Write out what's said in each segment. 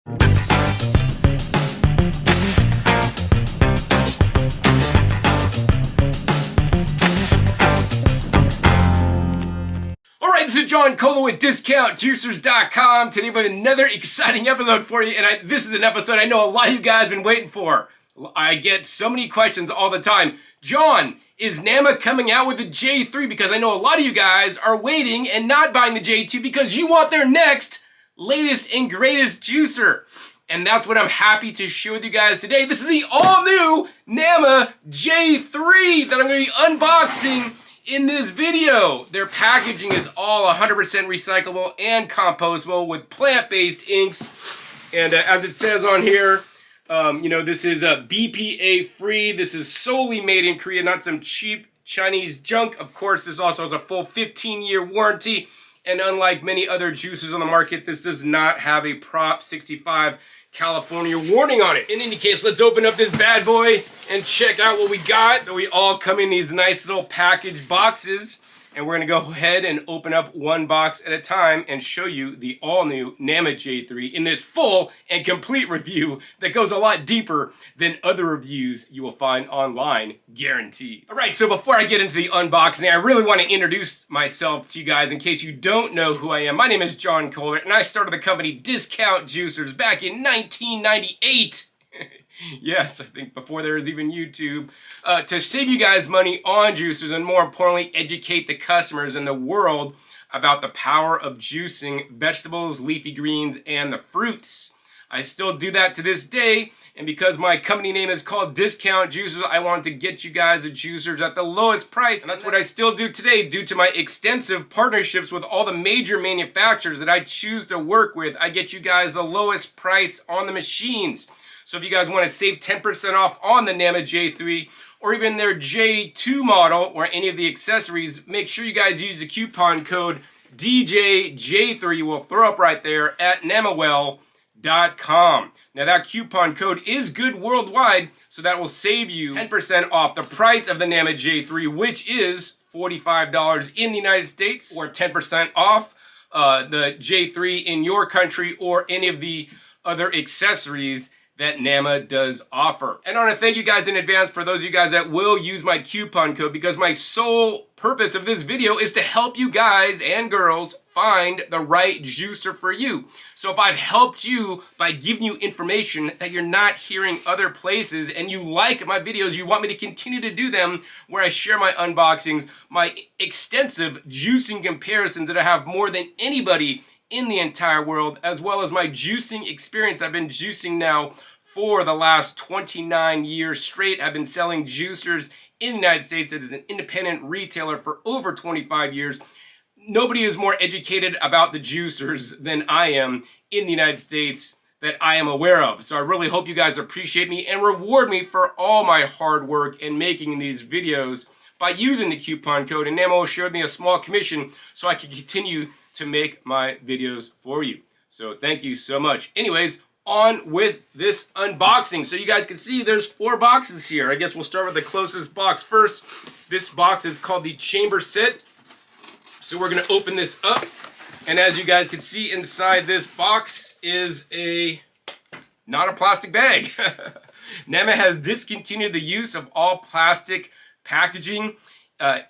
Alright, this is John Colo with DiscountJuicers.com. Today we have another exciting episode for you, and this is an episode I know a lot of you guys have been waiting for. I get so many questions all the time. John, is Nama coming out with the J3? Because I know a lot of you guys are waiting and not buying the J2 because you want their next, latest, and greatest juicer. And that's what I'm happy to share with you guys today. This is the all-new Nama J3 that I'm going to be unboxing in this video. Their packaging is all 100% recyclable and compostable with plant-based inks. And as it says on here, this is BPA free. This is solely made in Korea, not some cheap Chinese junk. Of course, this also has a full 15-year warranty. And unlike many other juicers on the market, this does not have a Prop 65 California warning on it. In any case, let's open up this bad boy and check out what we got. So we all come in these nice little package boxes, and we're gonna go ahead and open up one box at a time and show you the all-new Nama J3 in this full and complete review that goes a lot deeper than other reviews you will find online, guaranteed. All right, so before I get into the unboxing, I really want to introduce myself to you guys in case you don't know who I am. My name is John Kohler, and I started the company Discount Juicers back in 1998. Yes, I think before there was even YouTube, to save you guys money on juicers and more importantly, educate the customers in the world about the power of juicing vegetables, leafy greens, and the fruits. I still do that to this day, and because my company name is called Discount Juicers, I want to get you guys the juicers at the lowest price, and that's what I still do today due to my extensive partnerships with all the major manufacturers that I choose to work with. I get you guys the lowest price on the machines. So if you guys want to save 10% off on the Nama J3 or even their J2 model or any of the accessories, make sure you guys use the coupon code DJJ3. We'll throw up right there at Namawell.com. Now that coupon code is good worldwide, so that will save you 10% off the price of the Nama J3, which is $45 in the United States, or 10% off the J3 in your country or any of the other accessories that Nama does offer. And I want to thank you guys in advance for those of you guys that will use my coupon code, because my sole purpose of this video is to help you guys and girls find the right juicer for you. So if I've helped you by giving you information that you're not hearing other places and you like my videos, you want me to continue to do them where I share my unboxings, my extensive juicing comparisons that I have more than anybody in the entire world, as well as my juicing experience. I've been juicing now for the last 29 years straight. I've been selling juicers in the United States as an independent retailer for over 25 years. Nobody is more educated about the juicers than I am in the United States that I am aware of. So I really hope you guys appreciate me and reward me for all my hard work in making these videos by using the coupon code. And Namawell showed me a small commission so I can continue to make my videos for you. So thank you so much. Anyways, on with this unboxing. So you guys can see there's 4 boxes here. I guess we'll start with the closest box first. This box is called the Chamber Set. So we're gonna open this up. And as you guys can see inside this box is not a plastic bag. Nama has discontinued the use of all plastic packaging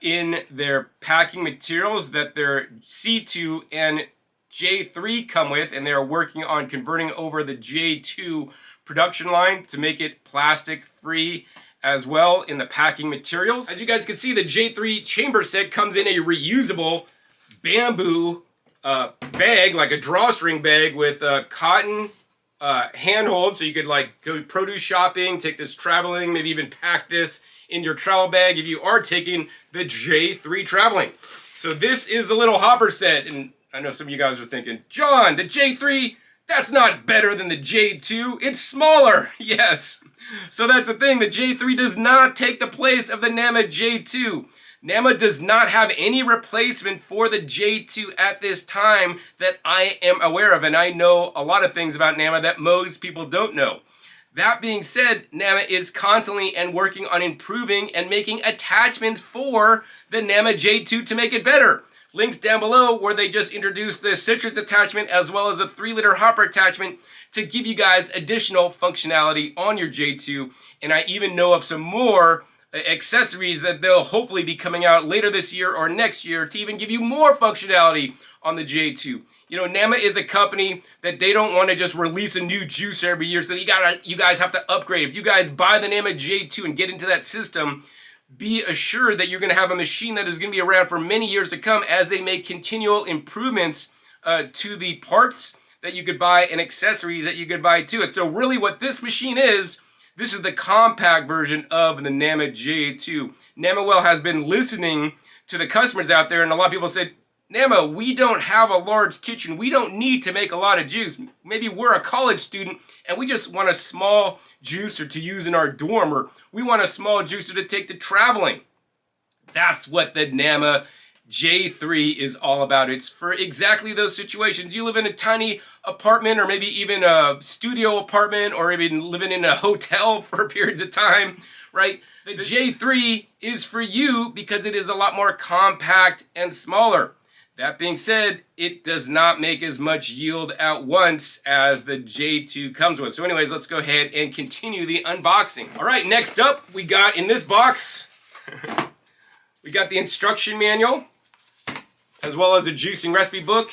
in their packing materials that their C2 and J3 come with, and they are working on converting over the J2 production line to make it plastic free as well in the packing materials. As you guys can see, the J3 chamber set comes in a reusable bamboo bag, like a drawstring bag with a cotton handhold, so you could like go produce shopping, take this traveling, maybe even pack this in your travel bag if you are taking the J3 traveling. So this is the little hopper set, and I know some of you guys are thinking, John, the J3, that's not better than the J2, it's smaller. Yes, so that's the thing, the J3 does not take the place of the Nama J2. Nama does not have any replacement for the J2 at this time that I am aware of, and I know a lot of things about Nama that most people don't know. That being said, Nama is constantly and working on improving and making attachments for the Nama J2 to make it better. links down below where they just introduced the citrus attachment as well as a 3-liter hopper attachment to give you guys additional functionality on your J2. And I even know of some more accessories that they'll hopefully be coming out later this year or next year to even give you more functionality on the J2. You know, Nama is a company that they don't want to just release a new juicer every year, so you guys have to upgrade. If you guys buy the Nama J2 and get into that system, be assured that you're going to have a machine that is going to be around for many years to come as they make continual improvements to the parts that you could buy and accessories that you could buy to it. So really what this machine is, this is the compact version of the Nama J2. Namawell has been listening to the customers out there, and a lot of people said, Nama, we don't have a large kitchen. We don't need to make a lot of juice. Maybe we're a college student and we just want a small juicer to use in our dorm, or we want a small juicer to take to traveling. That's what the Nama J3 is all about. It's for exactly those situations. You live in a tiny apartment or maybe even a studio apartment or even living in a hotel for periods of time, right? The J3 is for you because it is a lot more compact and smaller. That being said, it does not make as much yield at once as the J2 comes with. So anyways, let's go ahead and continue the unboxing. All right, next up, we got in this box, we got the instruction manual, as well as a juicing recipe book,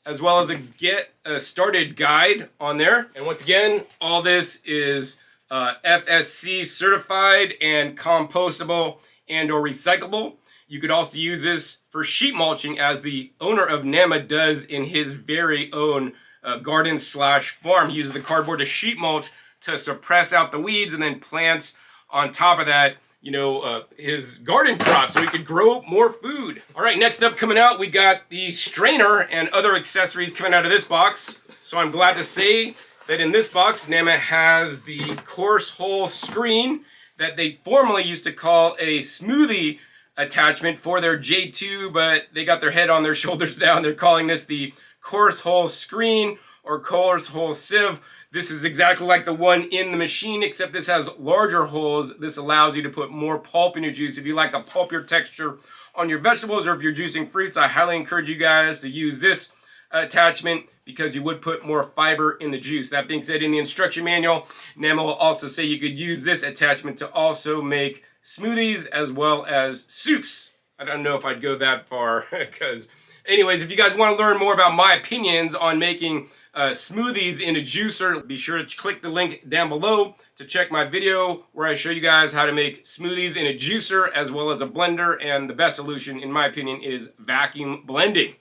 as well as a get started guide on there. And once again, all this is FSC certified and compostable and or recyclable. You could also use this for sheet mulching, as the owner of Nama does in his very own garden/farm. He uses the cardboard to sheet mulch to suppress out the weeds, and then plants on top of that, you know, his garden crops so he could grow more food. All right, next up coming out, we got the strainer and other accessories coming out of this box. So I'm glad to say that in this box, Nama has the Coarse Hole Screen that they formerly used to call a smoothie attachment for their J2, but they got their head on their shoulders now and they're calling this the Coarse Hole Screen or Coarse Hole Sieve. This is exactly like the one in the machine, except this has larger holes. This allows you to put more pulp in your juice. If you like a pulpier texture on your vegetables, or if you're juicing fruits, I highly encourage you guys to use this attachment because you would put more fiber in the juice. That being said, in the instruction manual, Nama will also say you could use this attachment to also make smoothies as well as soups. I don't know if I'd go that far because anyways, if you guys want to learn more about my opinions on making smoothies in a juicer, be sure to click the link down below to check my video where I show you guys how to make smoothies in a juicer as well as a blender, and the best solution in my opinion is vacuum blending.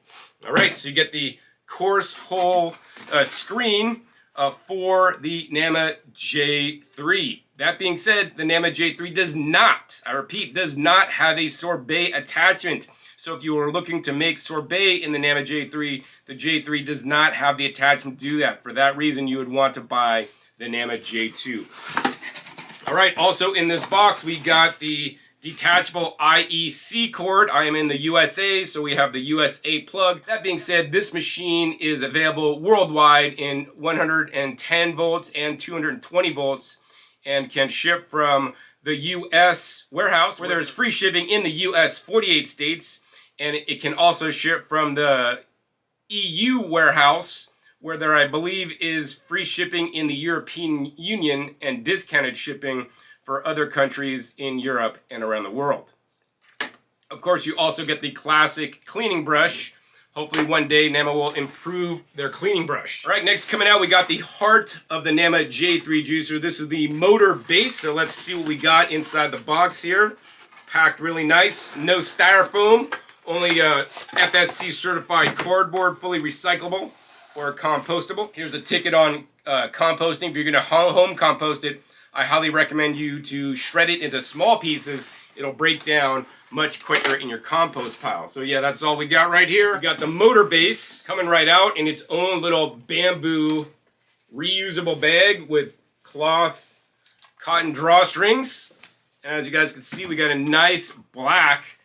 All right, so you get the Coarse Hole Screen for the Nama J3. That being said, the Nama J3 does not, I repeat, does not have a sorbet attachment. So if you are looking to make sorbet in the Nama J3, the J3 does not have the attachment to do that. For that reason, you would want to buy the Nama J2. All right, also in this box, we got the detachable IEC cord. I am in the USA, so we have the USA plug. That being said, this machine is available worldwide in 110 volts and 220 volts and can ship from the US warehouse, where there's free shipping in the US 48 states, and it can also ship from the EU warehouse, where there I believe is free shipping in the European Union and discounted shipping for other countries in Europe and around the world. Of course, you also get the classic cleaning brush. Hopefully one day Nama will improve their cleaning brush. All right, next coming out, we got the heart of the Nama J3 juicer. This is the motor base, so let's see what we got inside the box here. Packed really nice, no styrofoam, only FSC certified cardboard, fully recyclable or compostable. Here's a ticket on composting. If you're gonna home compost it, I highly recommend you to shred it into small pieces. It'll break down much quicker in your compost pile. So yeah, that's all we got right here. We got the motor base coming right out in its own little bamboo reusable bag with cloth cotton drawstrings. As you guys can see, we got a nice black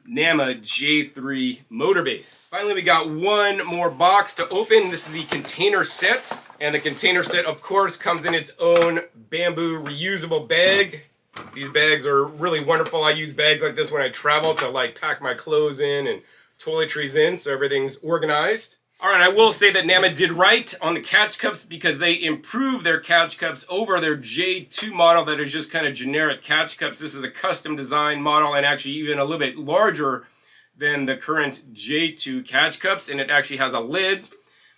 Nama J3 motor base. Finally, we got one more box to open. This is the container set. And the container set, of course, comes in its own bamboo reusable bag. These bags are really wonderful. I use bags like this when I travel to like pack my clothes in and toiletries in, so everything's organized. All right, I will say that Nama did right on the catch cups because they improved their catch cups over their J2 model that is just kind of generic catch cups. This is a custom design model and actually even a little bit larger than the current J2 catch cups, and it actually has a lid.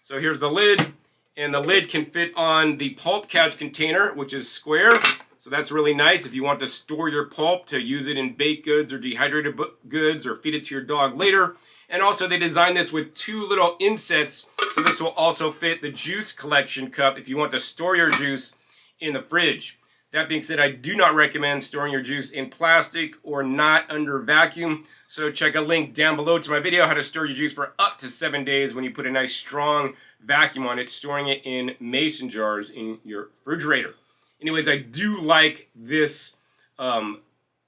So here's the lid, and the lid can fit on the pulp catch container, which is square. So that's really nice if you want to store your pulp to use it in baked goods or dehydrated goods or feed it to your dog later. And also they designed this with two little insets, so this will also fit the juice collection cup if you want to store your juice in the fridge. That being said, I do not recommend storing your juice in plastic or not under vacuum. So check a link down below to my video how to store your juice for up to 7 days when you put a nice strong vacuum on it, storing it in mason jars in your refrigerator. Anyways, I do like this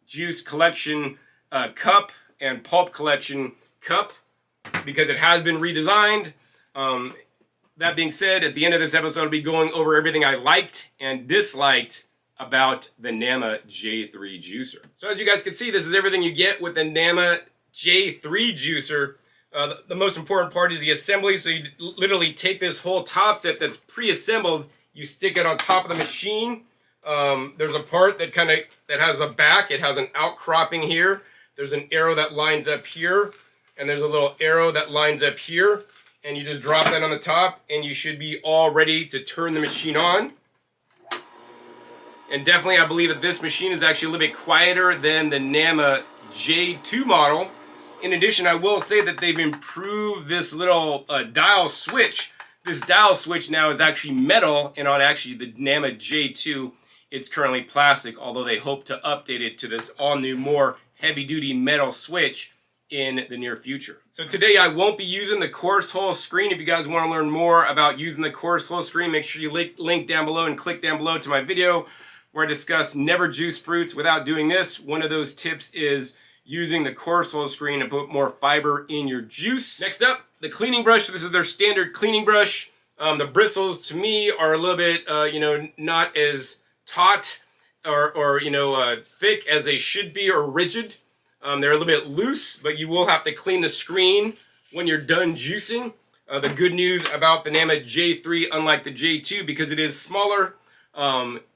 juice collection cup and pulp collection cup because it has been redesigned. That being said, at the end of this episode, I'll be going over everything I liked and disliked about the Nama J3 juicer. So as you guys can see, this is everything you get with the Nama J3 juicer. The most important part is the assembly. So you literally take this whole top set that's pre-assembled, you stick it on top of the machine. There's a part that has a back. It has an outcropping here. There's an arrow that lines up here, and there's a little arrow that lines up here. And you just drop that on the top, and you should be all ready to turn the machine on. And definitely, I believe that this machine is actually a little bit quieter than the Nama J2 model. In addition, I will say that they've improved this little dial switch. This dial switch now is actually metal, and on actually the Nama J2, it's currently plastic, although they hope to update it to this all-new, more heavy-duty metal switch in the near future. So today I won't be using the Coarse Hole Screen. If you guys want to learn more about using the Coarse Hole Screen, make sure you link down below and click down below to my video where I discuss never juice fruits without doing this. One of those tips is using the Coarse Hole Screen to put more fiber in your juice. Next up, the cleaning brush. This is their standard cleaning brush. The bristles to me are a little bit, not as taut or thick as they should be, or rigid. They're a little bit loose, but you will have to clean the screen when you're done juicing. The good news about the Nama J3, unlike the J2, because it is smaller,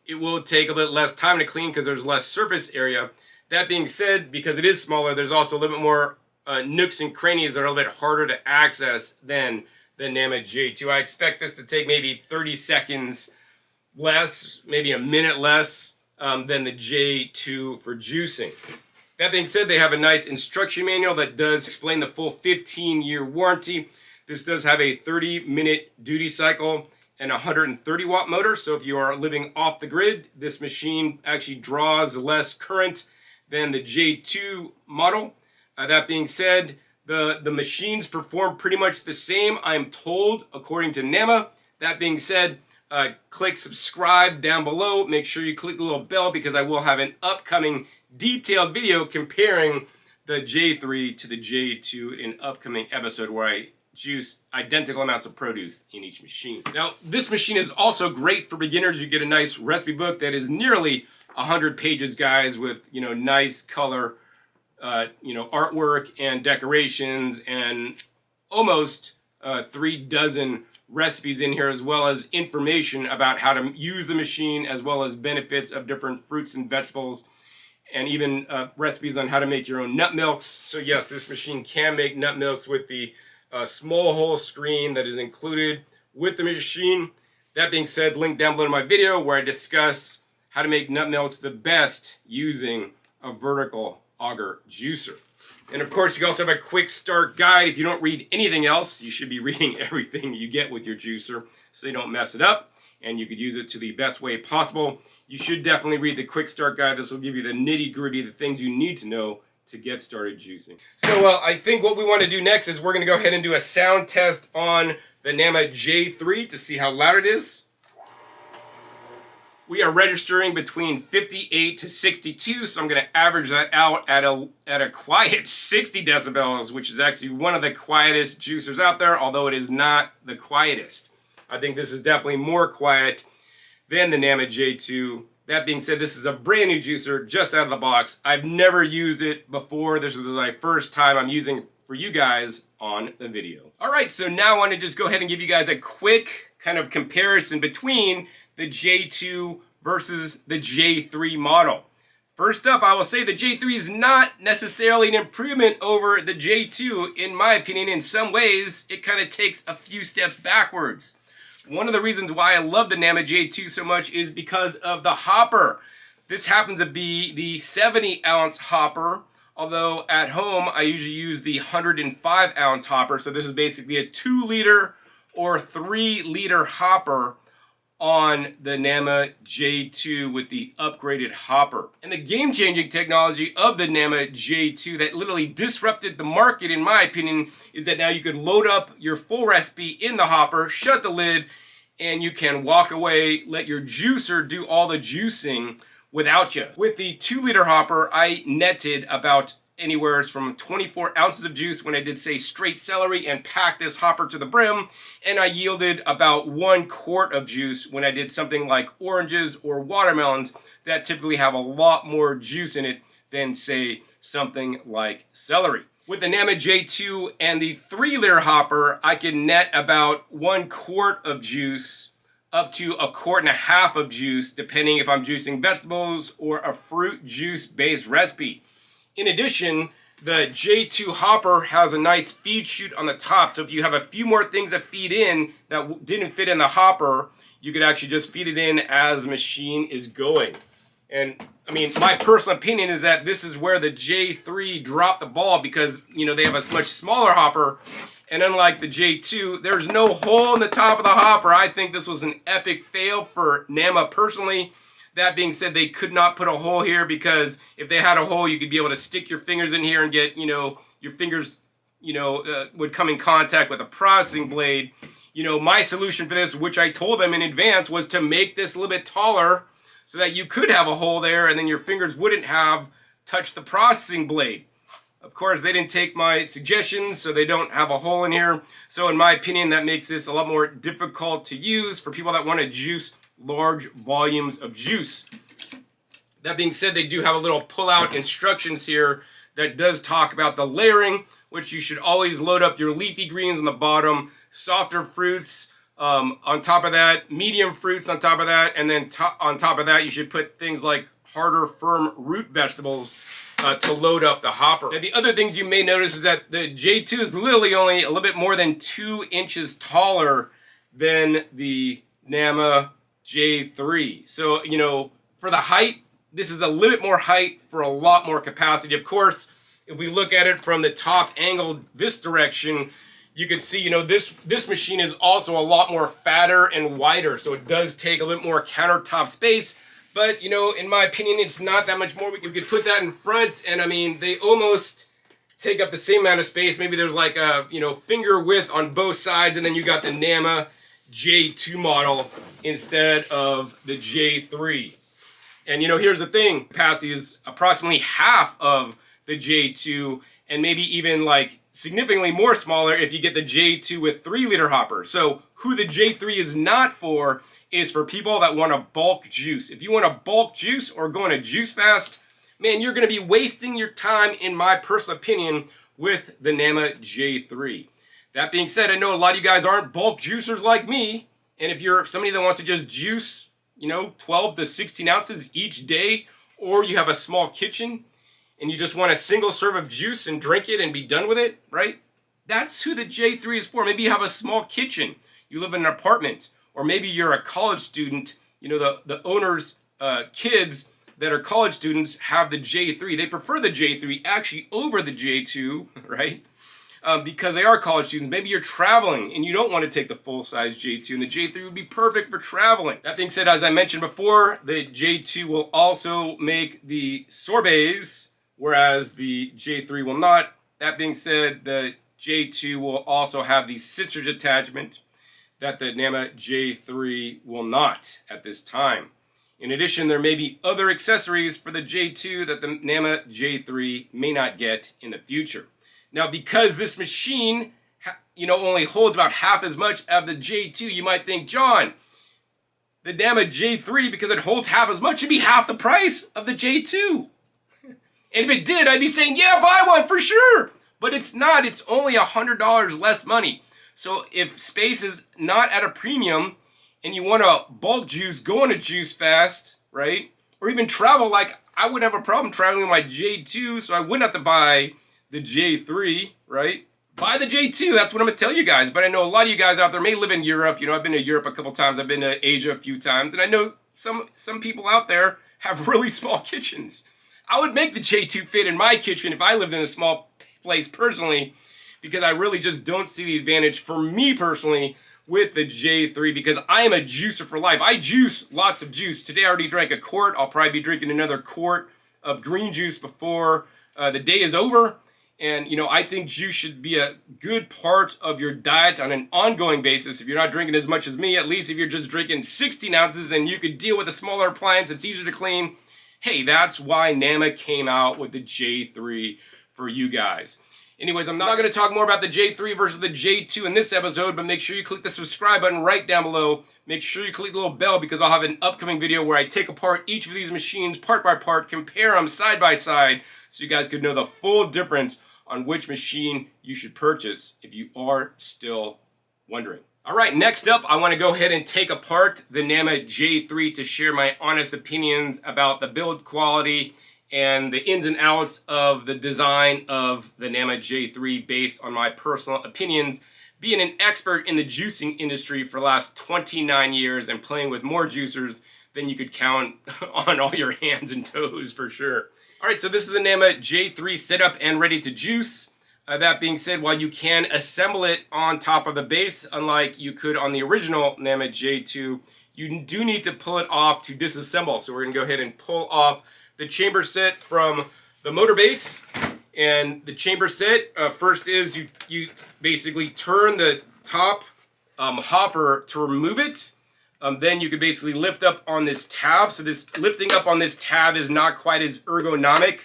it will take a bit less time to clean because there's less surface area. That being said, because it is smaller, there's also a little bit more nooks and crannies that are a little bit harder to access than the Nama J2. I expect this to take maybe 30 seconds less, maybe a minute less than the J2 for juicing. That being said, they have a nice instruction manual that does explain the full 15-year warranty. This does have a 30-minute duty cycle and a 130-watt motor. So if you are living off the grid, this machine actually draws less current than the J2 model. That being said, the machines perform pretty much the same, I'm told, according to Nama. That being said, click subscribe down below. Make sure you click the little bell because I will have an upcoming detailed video comparing the J3 to the J2 in an upcoming episode where I juice identical amounts of produce in each machine. Now, this machine is also great for beginners. You get a nice recipe book that is nearly 100 pages, guys, with nice color, artwork and decorations, and almost 3 dozen recipes in here, as well as information about how to use the machine, as well as benefits of different fruits and vegetables, and even recipes on how to make your own nut milks. So yes, this machine can make nut milks with the small hole screen that is included with the machine. That being said, link down below to my video where I discuss how to make nut milks the best using a vertical auger juicer. And of course, you also have a quick start guide. If you don't read anything else, you should be reading everything you get with your juicer so you don't mess it up and you could use it to the best way possible. You should definitely read the quick start guide. This will give you the nitty-gritty, the things you need to know to get started juicing. So I think what we want to do next is we're going to go ahead and do a sound test on the Nama J3 to see how loud it is. We are registering between 58 to 62, so I'm going to average that out at a quiet 60 decibels, which is actually one of the quietest juicers out there, although it is not the quietest. I think this is definitely more quiet than the Nama J2. That being said, this is a brand new juicer just out of the box. I've never used it before. This is my first time I'm using for you guys on the video. All right, so now I want to just go ahead and give you guys a quick kind of comparison between the J2 versus the J3 model. First up, I will say the J3 is not necessarily an improvement over the J2. In my opinion, in some ways, it kind of takes a few steps backwards. One of the reasons why I love the Nama J2 so much is because of the hopper. This happens to be the 70-ounce hopper, although at home I usually use the 105-ounce hopper. So this is basically a 2-liter or 3-liter hopper on the Nama J2 with the upgraded hopper. And the game-changing technology of the Nama J2 that literally disrupted the market, in my opinion, is that now you could load up your full recipe in the hopper, shut the lid, and you can walk away, let your juicer do all the juicing without you. With the 2-liter hopper, I netted about anywhere from 24 ounces of juice when I did, say, straight celery and packed this hopper to the brim, and I yielded about 1 quart of juice when I did something like oranges or watermelons that typically have a lot more juice in it than, say, something like celery. With the Nama J2 and the 3-liter hopper, I can net about 1 quart of juice up to 1.5 quarts of juice, depending if I'm juicing vegetables or a fruit juice based recipe. In addition, the J2 hopper has a nice feed chute on the top, so if you have a few more things that feed in that didn't fit in the hopper, you could actually just feed it in as the machine is going. And I mean, my personal opinion is that this is where the J3 dropped the ball because, you know, they have a much smaller hopper, and unlike the J2, there's no hole in the top of the hopper. I think this was an epic fail for Nama personally. That being said, they could not put a hole here because if they had a hole, you could be able to stick your fingers in here and get, you know, your fingers, you know, would come in contact with a processing blade. You know, my solution for this, which I told them in advance, was to make this a little bit taller so that you could have a hole there and then your fingers wouldn't have touched the processing blade. Of course, they didn't take my suggestions, so they don't have a hole in here. So in my opinion, that makes this a lot more difficult to use for people that want to juice large volumes of juice. That being said, they do have a little pull-out instructions here that does talk about the layering, which you should always load up your leafy greens on the bottom, softer fruits on top of that, medium fruits on top of that, and then on top of that you should put things like harder, firm root vegetables to load up the hopper. Now, the other things you may notice is that the J2 is literally only a little bit more than 2 inches taller than the Nama J3. So, you know, for the height, this is a little bit more height for a lot more capacity. Of course, if we look at it from the top angle this direction, you can see, you know, this machine is also a lot more fatter and wider. So it does take a little more countertop space. But, you know, in my opinion, it's not that much more. We could put that in front, and I mean, they almost take up the same amount of space. Maybe there's like a, you know, finger width on both sides, and then you got the Nama J2 model instead of the J3. And you know, here's the thing, capacity is approximately half of the J2 and maybe even like significantly more smaller if you get the J2 with 3-liter hopper. So who the J3 is not for is for people that want to bulk juice. If you want to bulk juice or go on a juice fast, man, you're going to be wasting your time, in my personal opinion, with the Nama J3. That being said, I know a lot of you guys aren't bulk juicers like me, and if you're somebody that wants to just juice, you know, 12 to 16 ounces each day, or you have a small kitchen and you just want a single serve of juice and drink it and be done with it, right? That's who the J3 is for. Maybe you have a small kitchen, you live in an apartment, or maybe you're a college student. You know, the owner's kids that are college students have the J3. They prefer the J3 actually over the J2, right? Because they are college students. Maybe you're traveling and you don't want to take the full-size J2, and the J3 would be perfect for traveling. That being said, as I mentioned before, the J2 will also make the sorbets, whereas the J3 will not. That being said, the J2 will also have the scissors attachment that the Nama J3 will not at this time. In addition, there may be other accessories for the J2 that the Nama J3 may not get in the future. Now, because this machine, you know, only holds about half as much of the J2, you might think, John, the Nama J3, because it holds half as much, should be half the price of the J2. And if it did, I'd be saying, yeah, buy one for sure. But it's not. It's only $100 less money. So if space is not at a premium and you want to bulk juice, go on a Juice Fast, right? Or even travel, like I wouldn't have a problem traveling with my J2, so I wouldn't have to buy the J3, right? Buy the J2, that's what I'm going to tell you guys. But I know a lot of you guys out there may live in Europe. You know, I've been to Europe a couple times. I've been to Asia a few times. And I know some people out there have really small kitchens. I would make the J2 fit in my kitchen if I lived in a small place personally, because I really just don't see the advantage for me personally with the J3, because I am a juicer for life. I juice lots of juice. Today I already drank a quart. I'll probably be drinking another quart of green juice before the day is over. And, you know, I think juice should be a good part of your diet on an ongoing basis. If you're not drinking as much as me, at least if you're just drinking 16 ounces and you could deal with a smaller appliance, it's easier to clean. Hey, that's why Nama came out with the J3 for you guys. Anyways, I'm not going to talk more about the J3 versus the J2 in this episode, but make sure you click the subscribe button right down below. Make sure you click the little bell, because I'll have an upcoming video where I take apart each of these machines part by part, compare them side by side, so you guys could know the full difference on which machine you should purchase if you are still wondering. All right, next up, I want to go ahead and take apart the Nama J3 to share my honest opinions about the build quality and the ins and outs of the design of the Nama J3 based on my personal opinions, being an expert in the juicing industry for the last 29 years and playing with more juicers than you could count on all your hands and toes for sure. All right, so this is the Nama J3 set up and ready to juice. That being said, while you can assemble it on top of the base, unlike you could on the original Nama J2, you do need to pull it off to disassemble. So we're gonna go ahead and pull off the chamber set from the motor base. And the chamber set, first is you basically turn the top hopper to remove it. Then you can basically lift up on this tab. So this lifting up on this tab is not quite as ergonomic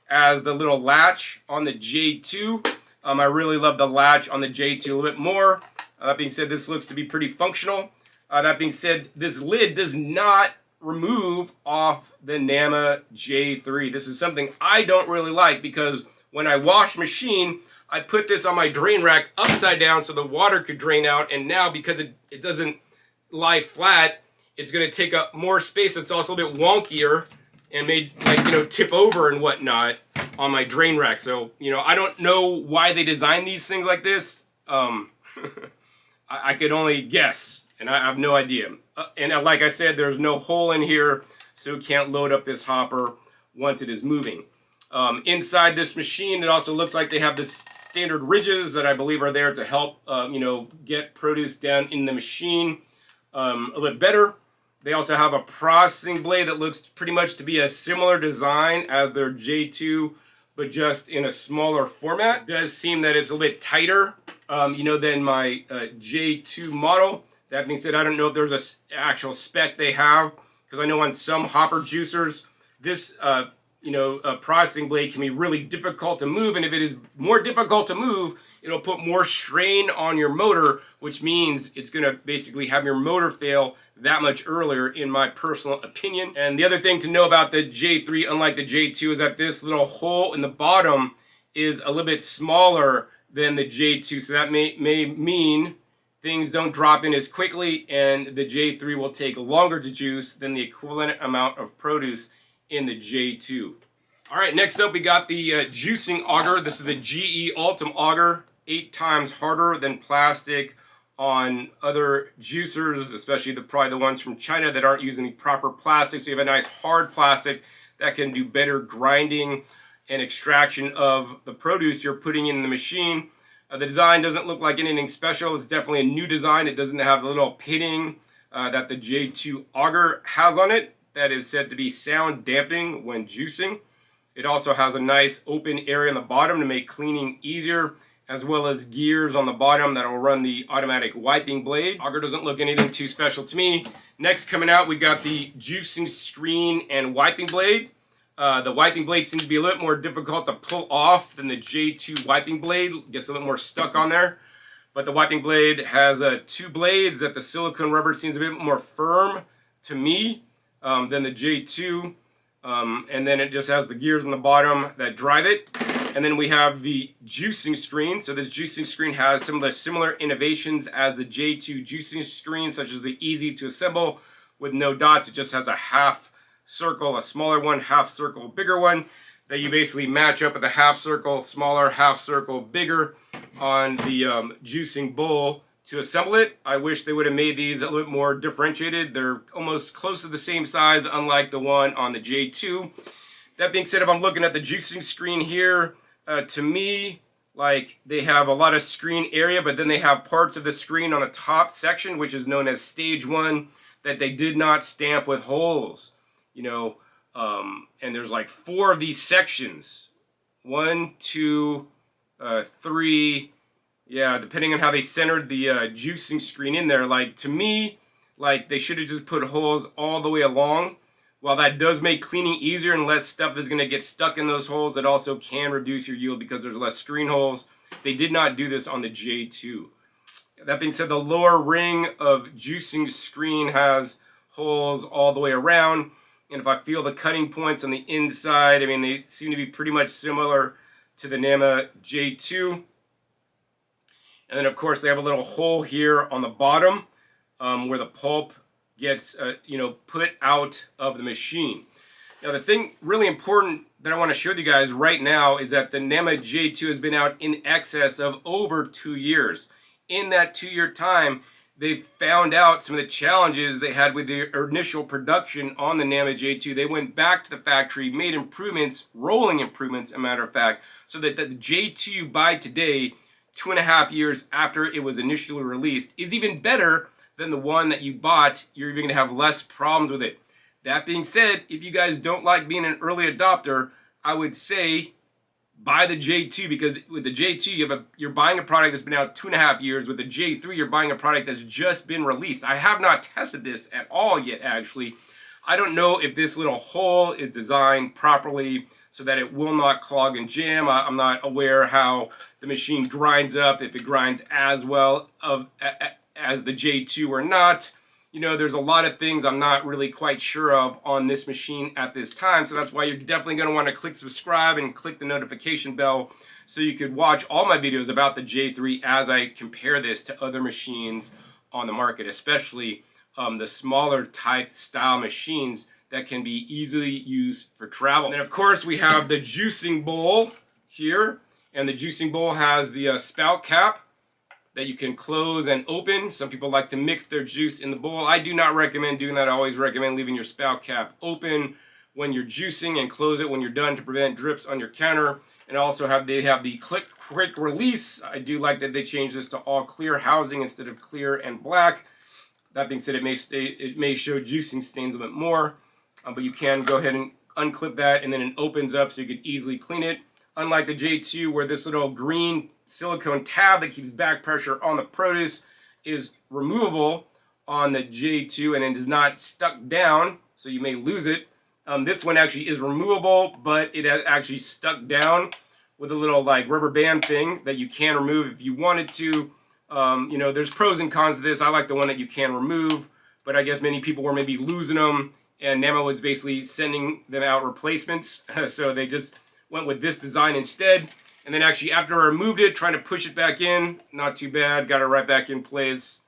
as the little latch on the J2. I really love the latch on the J2 a little bit more. That being said, this looks to be pretty functional. That being said, this lid does not remove off the Nama J3. This is something I don't really like, because when I wash machine, I put this on my drain rack upside down so the water could drain out. And now, because it doesn't lie flat, it's going to take up more space. It's also a bit wonkier and made, like, you know, tip over and whatnot on my drain rack. So, you know, I don't know why they designed these things like this. I could only guess, and I have no idea. And like I said, there's no hole in here, so it can't load up this hopper once it is moving. Inside this machine, it also looks like they have this standard ridges that I believe are there to help, you know, get produce down in the machine a little bit better. They also have a processing blade that looks pretty much to be a similar design as their J2, but just in a smaller format. It does seem that it's a little bit tighter, you know, than my J2 model. That being said, I don't know if there's an actual spec they have, because I know on some hopper juicers, this you know, processing blade can be really difficult to move, and if it is more difficult to move, it'll put more strain on your motor, which means it's going to basically have your motor fail that much earlier, in my personal opinion. And the other thing to know about the J3, unlike the J2, is that this little hole in the bottom is a little bit smaller than the J2, so that may mean things don't drop in as quickly, and the J3 will take longer to juice than the equivalent amount of produce in the J2. All right, next up we got the juicing auger. This is the GE Ultim auger, 8 times harder than plastic on other juicers, especially probably the ones from China that aren't using the proper plastic. So you have a nice hard plastic that can do better grinding and extraction of the produce you're putting in the machine. The design doesn't look like anything special. It's definitely a new design. It doesn't have the little pitting that the J2 auger has on it. That is said to be sound dampening when juicing. It also has a nice open area on the bottom to make cleaning easier, as well as gears on the bottom that will run the automatic wiping blade. Auger doesn't look anything too special to me. Next coming out, we got the juicing screen and wiping blade. The wiping blade seems to be a little bit more difficult to pull off than the J2 wiping blade. It gets a little more stuck on there. But the wiping blade has 2 blades that the silicone rubber seems a bit more firm to me than the J2. And then it just has the gears on the bottom that drive it. And And then we have the juicing screen. So this juicing screen has some of the similar innovations as the J2 juicing screen, such as the easy to assemble with no dots. It just has a half circle, a smaller one, half circle, bigger one, that you basically match up with the half circle, smaller, half circle, bigger on the juicing bowl to assemble it. I wish they would have made these a little bit more differentiated. They're almost close to the same size, unlike the one on the J2. That being said, if I'm looking at the juicing screen here, to me, like, they have a lot of screen area, but then they have parts of the screen on the top section, which is known as stage 1, that they did not stamp with holes. You know, and there's like 4 of these sections. 1, 2, 3. Yeah, depending on how they centered the juicing screen in there. Like, to me, like, they should have just put holes all the way along. While that does make cleaning easier and less stuff is going to get stuck in those holes, it also can reduce your yield because there's less screen holes. They did not do this on the J2. That being said, the lower ring of juicing screen has holes all the way around. And if I feel the cutting points on the inside, I mean, they seem to be pretty much similar to the Nama J2. And then, of course, they have a little hole here on the bottom where the pulp gets, put out of the machine. Now, the thing really important that I want to show you guys right now is that the Nama J2 has been out in excess of over 2 years. In that 2-year time, they found out some of the challenges they had with the initial production on the Nama J2. They went back to the factory, made improvements, rolling improvements, a matter of fact, so that the J2 you buy today, 2.5 years after it was initially released, is even better than the one that you bought. You're even going to have less problems with it. That being said, if you guys don't like being an early adopter, I would say buy the J2, because with the J2 you're buying a product that's been out 2.5 years. With the J3 you're buying a product that's just been released. I have not tested this at all yet, actually. I don't know if this little hole is designed properly so that it will not clog and jam. I'm not aware how the machine grinds up, if it grinds as well as the J2 or not. You know, there's a lot of things I'm not really quite sure of on this machine at this time, so that's why you're definitely going to want to click subscribe and click the notification bell so you could watch all my videos about the J3 as I compare this to other machines on the market, especially the smaller type style machines that can be easily used for travel. And then, of course, we have the juicing bowl here, and the juicing bowl has the spout cap that you can close and open. Some people like to mix their juice in the bowl. I do not recommend doing that. I always recommend leaving your spout cap open when you're juicing and close it when you're done to prevent drips on your counter. And also they have the quick release. I do like that they changed this to all clear housing instead of clear and black. That being said, it may show juicing stains a bit more, but you can go ahead and unclip that, and then it opens up so you can easily clean it. Unlike the J2, where this little green silicone tab that keeps back pressure on the produce is removable on the J2 and it is not stuck down, so you may lose it. This one actually is removable, but it has actually stuck down with a little like rubber band thing that you can remove if you wanted to. There's pros and cons to this. I like the one that you can remove, but I guess many people were maybe losing them, and Namawell was basically sending them out replacements, so they just went with this design instead. And then actually after I removed it, trying to push it back in, not too bad, got it right back in place.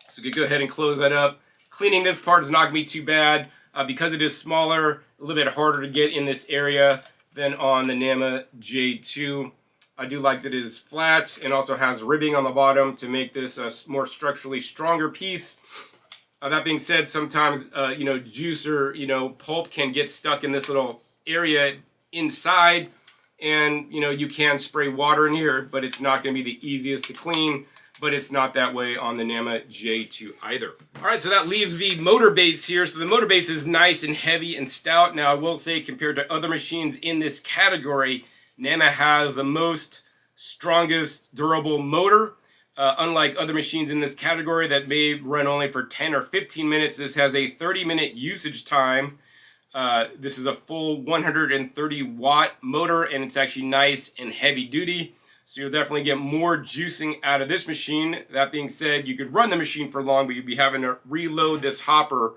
So you can go ahead and close that up. Cleaning this part is not going to be too bad. Because it is smaller, a little bit harder to get in this area than on the Nama J2. I do like that it is flat and also has ribbing on the bottom to make this a more structurally stronger piece. That being said, sometimes, juice or, pulp can get stuck in this little area inside. And, you can spray water in here, but it's not going to be the easiest to clean. But it's not that way on the Nama J2 either. All right, so that leaves the motor base here. So the motor base is nice and heavy and stout. Now, I will say, compared to other machines in this category, Nama has the strongest durable motor. Unlike other machines in this category that may run only for 10 or 15 minutes, this has a 30-minute usage time. This is a full 130-watt motor, and it's actually nice and heavy duty. So you'll definitely get more juicing out of this machine. That being said, you could run the machine for long, but you'd be having to reload this hopper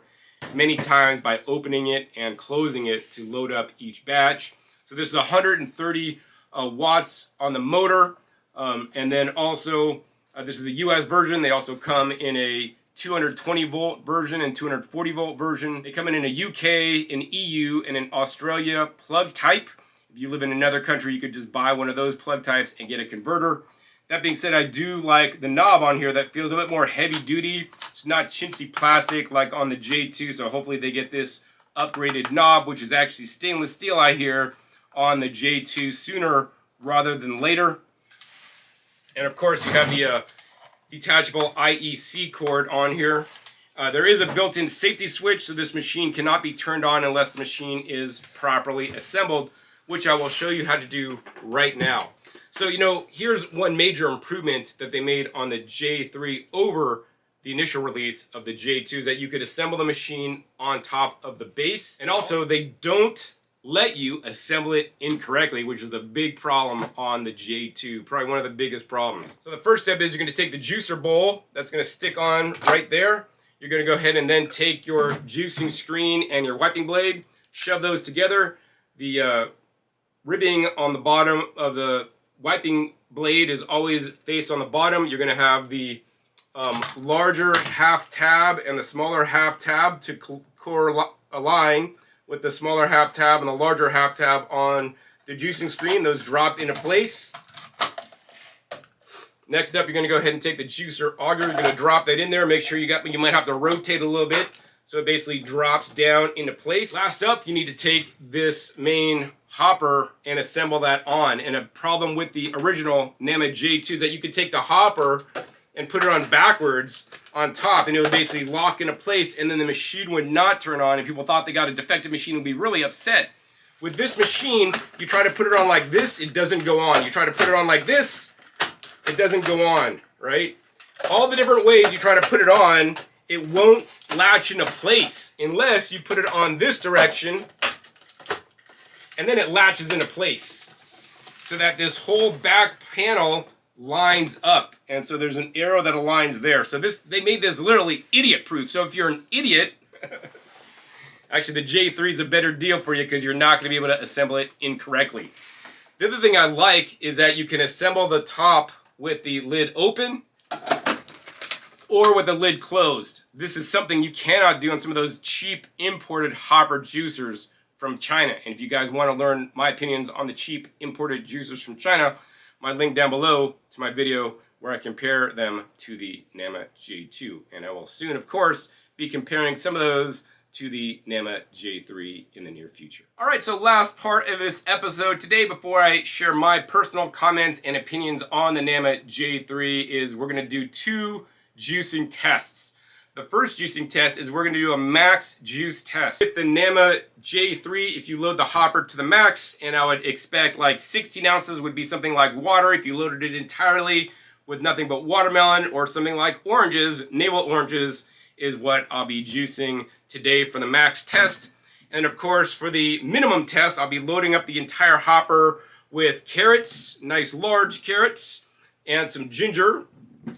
many times by opening it and closing it to load up each batch. So this is a 130 watts on the motor. And then also, this is the US version. They also come in a 220 volt version and 240 volt version. They come in a UK, an EU, and an Australia plug type. If you live in another country, you could just buy one of those plug types and get a converter. That being said, I do like the knob on here that feels a bit more heavy duty. It's not chintzy plastic like on the J2, so hopefully they get this upgraded knob, which is actually stainless steel, I hear, on the J2 sooner rather than later. And of course, you have the detachable IEC cord on here. There is a built-in safety switch, so this machine cannot be turned on unless the machine is properly assembled, which I will show you how to do right now. So, you know, here's one major improvement that they made on the J3 over the initial release of the J2 is that you could assemble the machine on top of the base. And also, they don't let you assemble it incorrectly, which is the big problem on the J2, probably one of the biggest problems. So the first step is you're going to take the juicer bowl that's going to stick on right there. You're going to go ahead and then take your juicing screen and your wiping blade, shove those together. The ribbing on the bottom of the wiping blade is always faced on the bottom. You're going to have the larger half tab and the smaller half tab to align with the smaller half tab and the larger half tab on the juicing screen. Those drop into place. Next up, you're going to go ahead and take the juicer auger. You're going to drop that in there. Make sure you might have to rotate a little bit so it basically drops down into place. Last up, you need to take this main hopper and assemble that on. And a problem with the original Nama J2 is that you could take the hopper and put it on backwards on top, and it would basically lock into place, and then the machine would not turn on, and people thought they got a defective machine, would be really upset. With this machine, you try to put it on like this, it doesn't go on. You try to put it on like this, it doesn't go on, right? All the different ways you try to put it on, it won't latch into place unless you put it on this direction, and then it latches into place so that this whole back panel lines up, and so there's an arrow that aligns there. So they made this literally idiot proof. So if you're an idiot, actually the J3 is a better deal for you because you're not going to be able to assemble it incorrectly. The other thing I like is that you can assemble the top with the lid open or with the lid closed. This is something you cannot do on some of those cheap imported hopper juicers from China. And if you guys want to learn my opinions on the cheap imported juicers from China, my link down below to my video where I compare them to the Nama J2. And I will soon, of course, be comparing some of those to the Nama J3 in the near future. All right, so last part of this episode today before I share my personal comments and opinions on the Nama J3 is we're gonna do 2 juicing tests. The first juicing test is we're going to do a max juice test. With the Nama J3, if you load the hopper to the max, and I would expect like 16 ounces would be something like water if you loaded it entirely with nothing but watermelon, or something like oranges, navel oranges is what I'll be juicing today for the max test. And of course, for the minimum test, I'll be loading up the entire hopper with carrots, nice large carrots, and some ginger.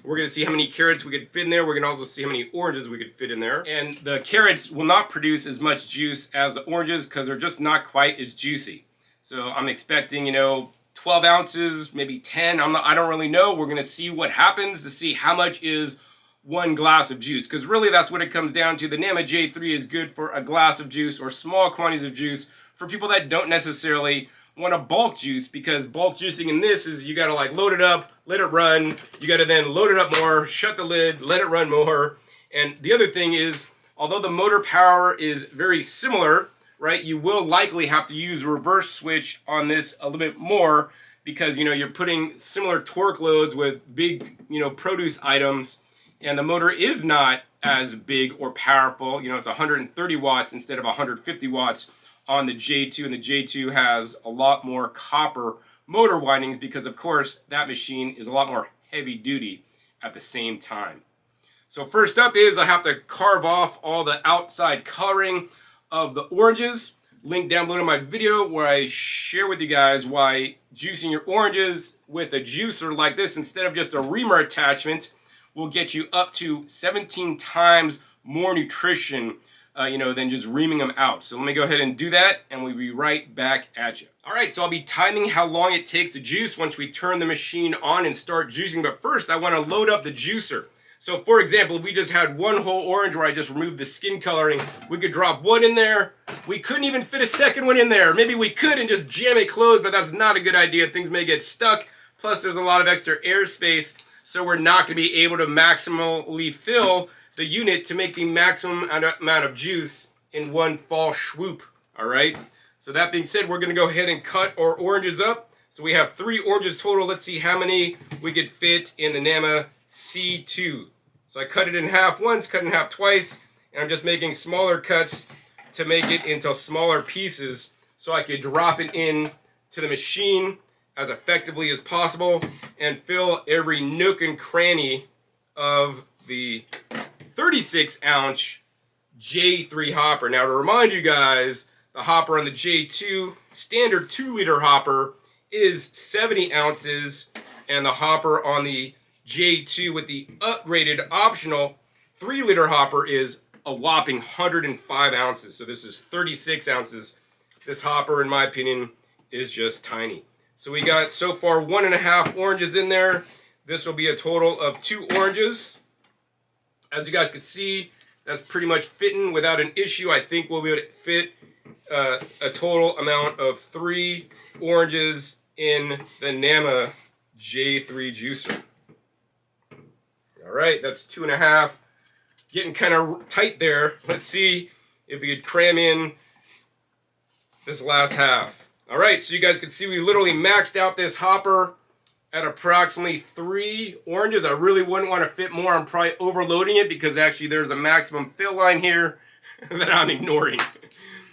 We're going to see how many carrots we could fit in there. We're going to also see how many oranges we could fit in there. And the carrots will not produce as much juice as the oranges because they're just not quite as juicy. So I'm expecting, 12 ounces, maybe 10. I don't really know. We're going to see what happens to see how much is 1 glass of juice. Because really that's what it comes down to. The Nama J3 is good for a glass of juice or small quantities of juice for people that don't necessarily want to bulk juice, because bulk juicing in this is you got to like load it up, let it run. You got to then load it up more, shut the lid, let it run more. And the other thing is, although the motor power is very similar, right, you will likely have to use a reverse switch on this a little bit more because, you're putting similar torque loads with big, produce items, and the motor is not as big or powerful. It's 130 watts instead of 150 watts on the J2, and the J2 has a lot more copper motor windings because, of course, that machine is a lot more heavy duty at the same time. So first up is I have to carve off all the outside coloring of the oranges. Link down below to my video where I share with you guys why juicing your oranges with a juicer like this instead of just a reamer attachment will get you up to 17 times more nutrition than just reaming them out. So let me go ahead and do that, and we'll be right back at you. All right, so I'll be timing how long it takes to juice once we turn the machine on and start juicing. But first, I want to load up the juicer. So for example, if we just had one whole orange where I just removed the skin coloring, we could drop one in there. We couldn't even fit a second one in there. Maybe we could and just jam it closed, but that's not a good idea. Things may get stuck. Plus, there's a lot of extra airspace, so we're not going to be able to maximally fill the unit to make the maximum amount of juice in one fall swoop. All right. So that being said, we're going to go ahead and cut our oranges up. So we have 3 oranges total. Let's see how many we could fit in the Nama C2. So I cut it in half once, cut it in half twice, and I'm just making smaller cuts to make it into smaller pieces so I could drop it in to the machine as effectively as possible and fill every nook and cranny of the 36-ounce J3 hopper. Now to remind you guys, the hopper on the J2 standard 2-liter hopper is 70 ounces, and the hopper on the J2 with the upgraded optional 3-liter hopper is a whopping 105 ounces. So this is 36 ounces. This hopper, in my opinion, is just tiny. So we got so far 1.5 oranges in there. This will be a total of 2 oranges. As you guys can see, that's pretty much fitting without an issue. I think we'll be able to fit a total amount of 3 oranges in the Nama J3 juicer. All right, that's 2.5. Getting kind of tight there. Let's see if we could cram in this last half. All right, so you guys can see we literally maxed out this hopper at approximately 3 oranges. I really wouldn't want to fit more. I'm probably overloading it because actually there's a maximum fill line here that I'm ignoring.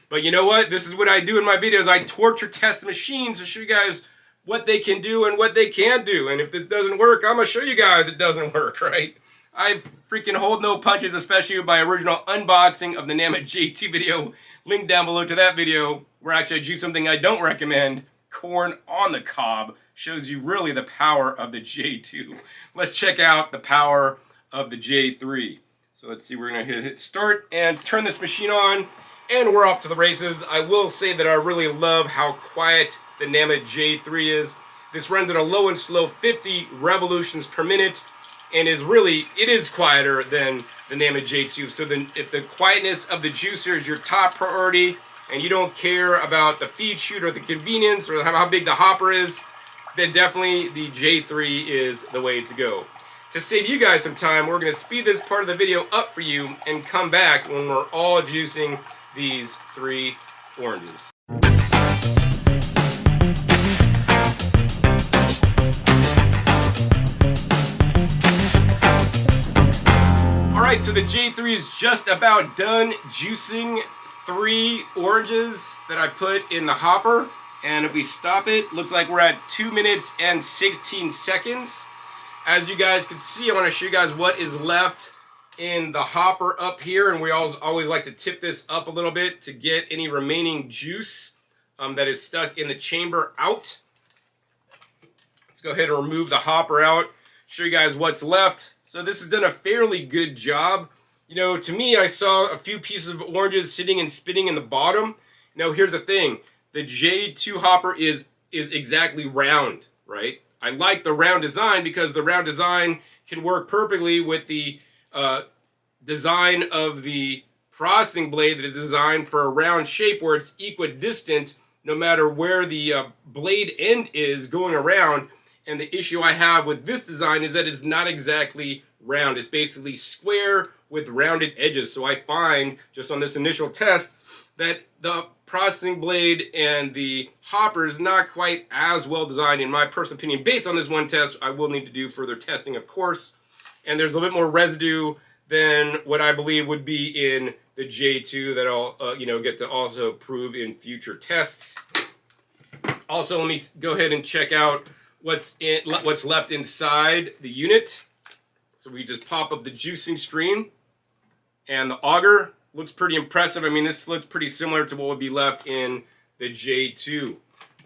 But you know what? This is what I do in my videos. I torture test the machines to show you guys what they can do and what they can't do. And if this doesn't work, I'm going to show you guys it doesn't work, right? I freaking hold no punches, especially with my original unboxing of the Nama J2 video. Link down below to that video where actually I do something I don't recommend. Corn on the cob. Shows you really the power of the J2. Let's check out the power of the J3. So let's see, we're going to hit start and turn this machine on. And we're off to the races. I will say that I really love how quiet the Nama J3 is. This runs at a low and slow 50 revolutions per minute and it is quieter than the Nama J2. So then if the quietness of the juicer is your top priority and you don't care about the feed chute or the convenience or how big the hopper is, then definitely the J3 is the way to go. To save you guys some time, we're going to speed this part of the video up for you and come back when we're all juicing these 3 oranges. Alright, so the J3 is just about done juicing 3 oranges that I put in the hopper. And if we stop it, looks like we're at 2 minutes and 16 seconds. As you guys can see, I want to show you guys what is left in the hopper up here, and we always like to tip this up a little bit to get any remaining juice that is stuck in the chamber out. Let's go ahead and remove the hopper out, show you guys what's left. So this has done a fairly good job. You know, to me, I saw a few pieces of oranges sitting and spinning in the bottom. Now here's the thing, the J2 hopper is exactly round, right? I like the round design because the round design can work perfectly with the design of the processing blade that is designed for a round shape where it's equidistant no matter where the blade end is going around. And the issue I have with this design is that it's not exactly round. It's basically square with rounded edges. So I find, just on this initial test, that the processing blade and the hopper is not quite as well designed in my personal opinion. Based on this one test, I will need to do further testing, of course. And there's a little bit more residue than what I believe would be in the J2 that I'll get to also prove in future tests. Also, let me go ahead and check out what's left inside the unit. So we just pop up the juicing screen, and the auger looks pretty impressive. I mean, this looks pretty similar to what would be left in the J2.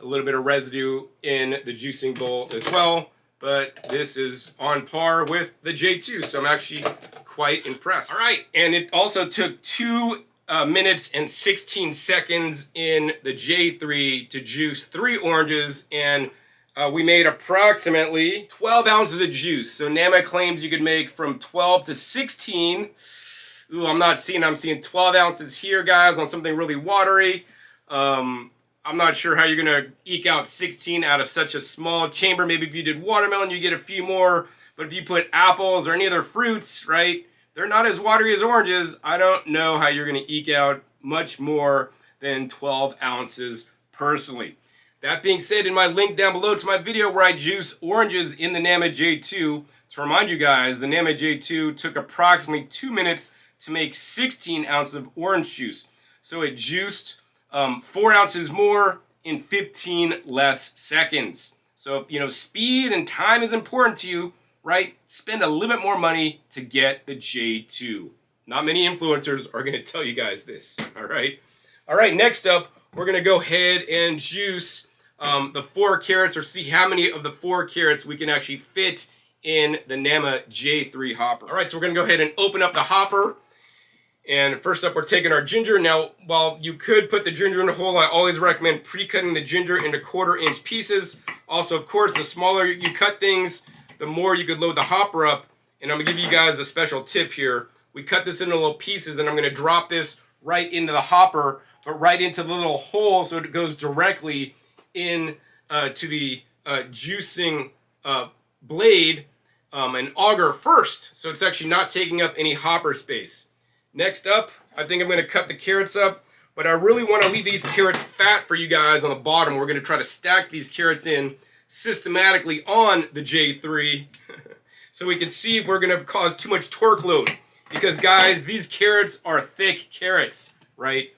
A little bit of residue in the juicing bowl as well, but this is on par with the J2, so I'm actually quite impressed. All right, and it also took 2 minutes and 16 seconds in the J3 to juice 3 oranges, and we made approximately 12 ounces of juice. So Nama claims you could make from 12 to 16. Ooh, I'm seeing 12 ounces here, guys, on something really watery. I'm not sure how you're gonna eke out 16 out of such a small chamber. Maybe if you did watermelon, you get a few more. But if you put apples or any other fruits, right, they're not as watery as oranges. I don't know how you're gonna eke out much more than 12 ounces personally. That being said, in my link down below to my video where I juice oranges in the Nama J2, to remind you guys, the Nama J2 took approximately 2 minutes to make 16 ounces of orange juice. So it juiced 4 ounces more in 15 less seconds. So, you know, speed and time is important to you, right? Spend a little bit more money to get the J2. Not many influencers are gonna tell you guys this, all right? All right, next up, we're gonna go ahead and juice the 4 carats, or see how many of the 4 carats we can actually fit in the Nama J3 hopper. All right, so we're gonna go ahead and open up the hopper. And first up, we're taking our ginger. Now, while you could put the ginger in a hole, I always recommend pre-cutting the ginger into 1/4-inch pieces. Also, of course, the smaller you cut things, the more you could load the hopper up. And I'm gonna give you guys a special tip here. We cut this into little pieces, and I'm gonna drop this right into the hopper, but right into the little hole so it goes directly in to the juicing blade and auger first. So it's actually not taking up any hopper space. Next up, I think I'm going to cut the carrots up, but I really want to leave these carrots fat for you guys on the bottom. We're going to try to stack these carrots in systematically on the J3 so we can see if we're going to cause too much torque load. Because guys, these carrots are thick carrots, right?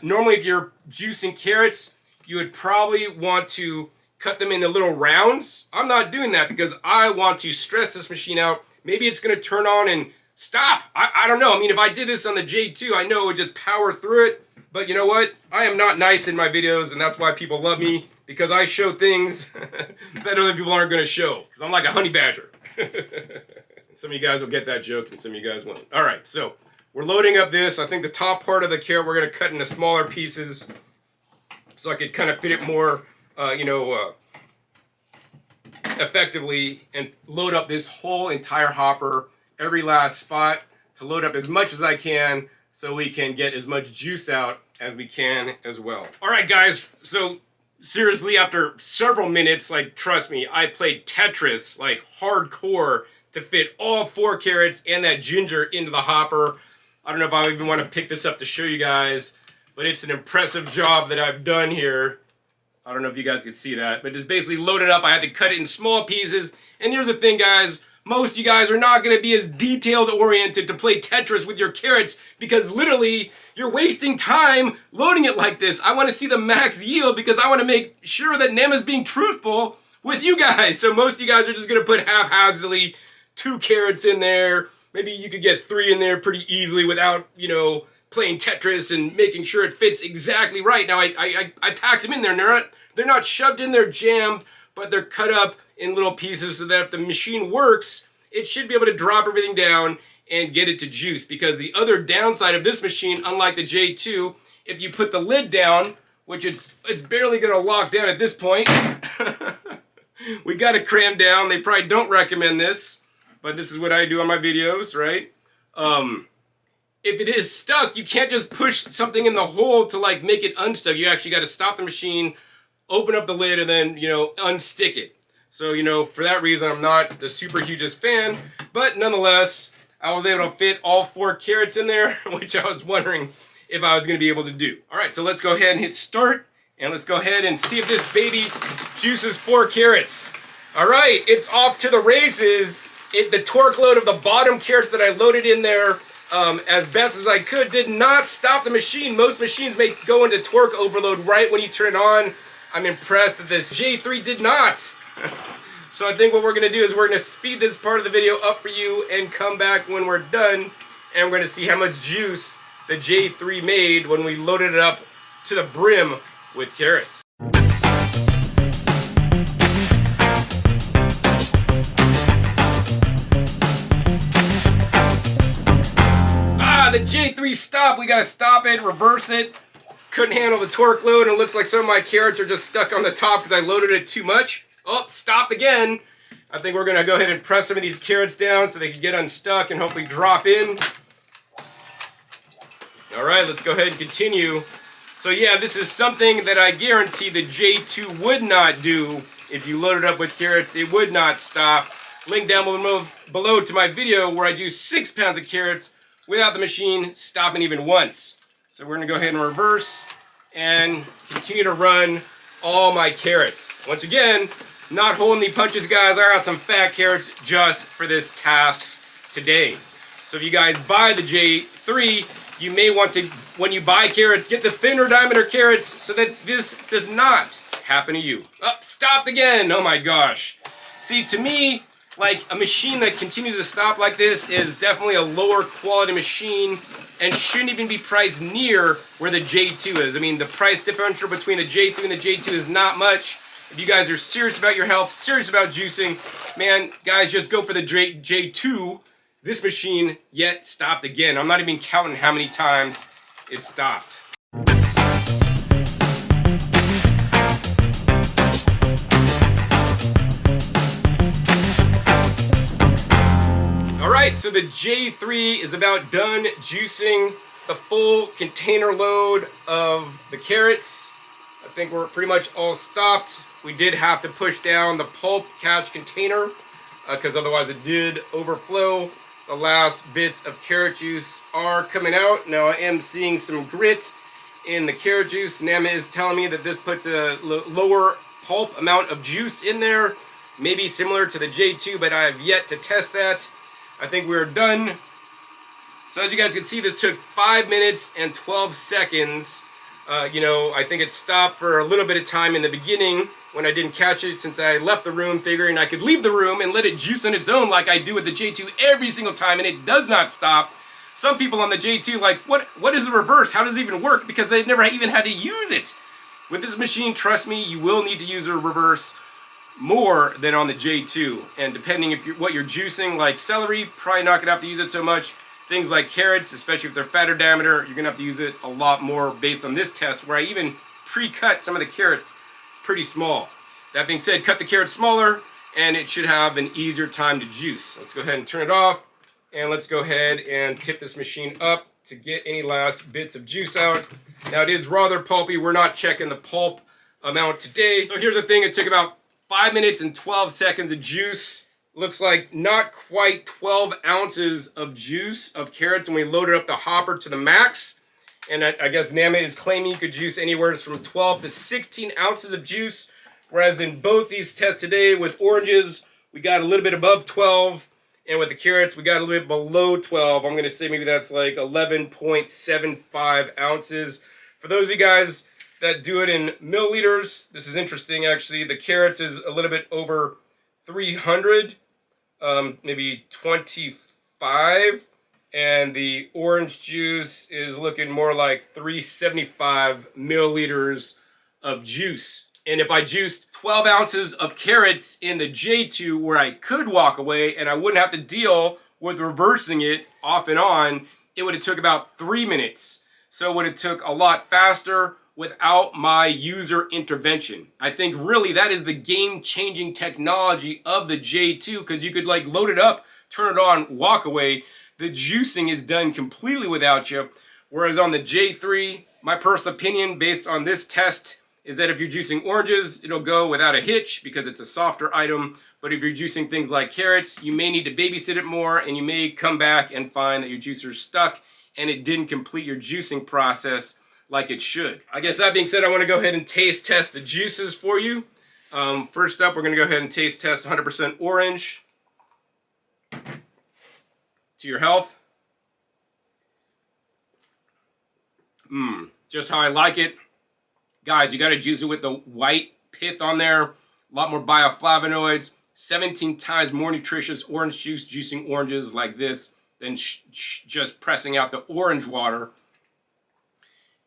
Normally if you're juicing carrots, you would probably want to cut them into little rounds. I'm not doing that because I want to stress this machine out. Maybe it's going to turn on and stop. I don't know. I mean, if I did this on the J2, I know it would just power through it. But you know what? I am not nice in my videos, and that's why people love me, because I show things that other people aren't going to show. Because I'm like a honey badger. Some of you guys will get that joke, and some of you guys won't. All right, so we're loading up this. I think the top part of the carrot we're going to cut into smaller pieces so I could kind of fit it more, effectively, and load up this whole entire hopper, every last spot, to load up as much as I can so we can get as much juice out as we can as well. All right, guys, so seriously, after several minutes, like, trust me, I played Tetris, like, hardcore to fit all 4 carrots and that ginger into the hopper. I don't know if I even want to pick this up to show you guys, but it's an impressive job that I've done here. I don't know if you guys can see that, but it's basically loaded up. I had to cut it in small pieces. And here's the thing, guys. Most of you guys are not going to be as detailed oriented to play Tetris with your carrots, because literally you're wasting time loading it like this. I want to see the max yield because I want to make sure that Nama's being truthful with you guys. So most of you guys are just going to put haphazardly 2 carrots in there. Maybe you could get 3 in there pretty easily without, you know, playing Tetris and making sure it fits exactly right. Now I packed them in there. They're not shoved in there jammed, but they're cut up in little pieces so that if the machine works, it should be able to drop everything down and get it to juice. Because the other downside of this machine, unlike the J2, if you put the lid down, which it's barely going to lock down at this point, we got to cram down. They probably don't recommend this, but this is what I do on my videos, right? If it is stuck, you can't just push something in the hole to like make it unstuck. You actually got to stop the machine, open up the lid, and then, you know, unstick it. So, you know, for that reason, I'm not the super hugest fan, but nonetheless, I was able to fit all 4 carrots in there, which I was wondering if I was going to be able to do. All right, so let's go ahead and hit start, and let's go ahead and see if this baby juices 4 carrots. All right, it's off to the races. The torque load of the bottom carrots that I loaded in there as best as I could did not stop the machine. Most machines may go into torque overload right when you turn it on. I'm impressed that this J3 did not. So I think what we're going to do is we're going to speed this part of the video up for you and come back when we're done, and we're going to see how much juice the J3 made when we loaded it up to the brim with carrots. the J3 stopped. We gotta stop it, reverse it. Couldn't handle the torque load, and it looks like some of my carrots are just stuck on the top because I loaded it too much. Oh, stopped again. I think we're gonna go ahead and press some of these carrots down so they can get unstuck and hopefully drop in. All right, let's go ahead and continue. So yeah, this is something that I guarantee the J2 would not do. If you load it up with carrots, it would not stop. Link down below to my video where I do 6 pounds of carrots without the machine stopping even once. So we're gonna go ahead and reverse and continue to run all my carrots. Once again, not holding the punches, guys. I got some fat carrots just for this task today. So if you guys buy the J3, you may want to, when you buy carrots, get the thinner diameter carrots so that this does not happen to you. Oh, stopped again. Oh my gosh. See, to me, like a machine that continues to stop like this is definitely a lower quality machine and shouldn't even be priced near where the J2 is. I mean, the price differential between the J3 and the J2 is not much. If you guys are serious about your health, serious about juicing, man, guys, just go for the J2. This machine yet stopped again. I'm not even counting how many times it stopped. Alright, so the J3 is about done juicing the full container load of the carrots. I think we're pretty much all stopped. We did have to push down the pulp catch container because otherwise it did overflow. The last bits of carrot juice are coming out. Now I am seeing some grit in the carrot juice. Nama is telling me that this puts a lower pulp amount of juice in there. Maybe similar to the J2, but I have yet to test that. I think we're done. So as you guys can see, this took 5 minutes and 12 seconds. I think it stopped for a little bit of time in the beginning when I didn't catch it, since I left the room figuring I could leave the room and let it juice on its own like I do with the J2 every single time, and it does not stop. Some people on the J2 like, what is the reverse? How does it even work? Because they've never even had to use it. With this machine, trust me, you will need to use a reverse more than on the J2. And depending what you're juicing, like celery, probably not gonna have to use it so much. Things like carrots, especially if they're fatter diameter, you're gonna have to use it a lot more based on this test, where I even pre-cut some of the carrots pretty small. That being said, cut the carrots smaller and it should have an easier time to juice. Let's go ahead and turn it off, and let's go ahead and tip this machine up to get any last bits of juice out. Now it is rather pulpy. We're not checking the pulp amount today. So here's the thing, it took about 5 minutes and 12 seconds of juice. Looks like not quite 12 ounces of juice of carrots, and we loaded up the hopper to the max. And I guess Nama is claiming you could juice anywhere from 12 to 16 ounces of juice. Whereas in both these tests today with oranges, we got a little bit above 12. And with the carrots, we got a little bit below 12. I'm going to say maybe that's like 11.75 ounces. For those of you guys that do it in milliliters, this is interesting actually. The carrots is a little bit over 300, maybe 25. And the orange juice is looking more like 375 milliliters of juice. And if I juiced 12 ounces of carrots in the J2, where I could walk away and I wouldn't have to deal with reversing it off and on, it would have took about 3 minutes. So it would have took a lot faster without my user intervention. I think really that is the game-changing technology of the J2, because you could like load it up, turn it on, walk away. The juicing is done completely without you. Whereas on the J3, my personal opinion based on this test is that if you're juicing oranges, it'll go without a hitch because it's a softer item. But if you're juicing things like carrots, you may need to babysit it more, and you may come back and find that your juicer's stuck and it didn't complete your juicing process like it should. I guess that being said, I want to go ahead and taste test the juices for you. First up, we're going to go ahead and taste test 100% orange. To your health. Just how I like it. Guys, you got to juice it with the white pith on there. A lot more bioflavonoids. 17 times more nutritious orange juice juicing oranges like this than just pressing out the orange water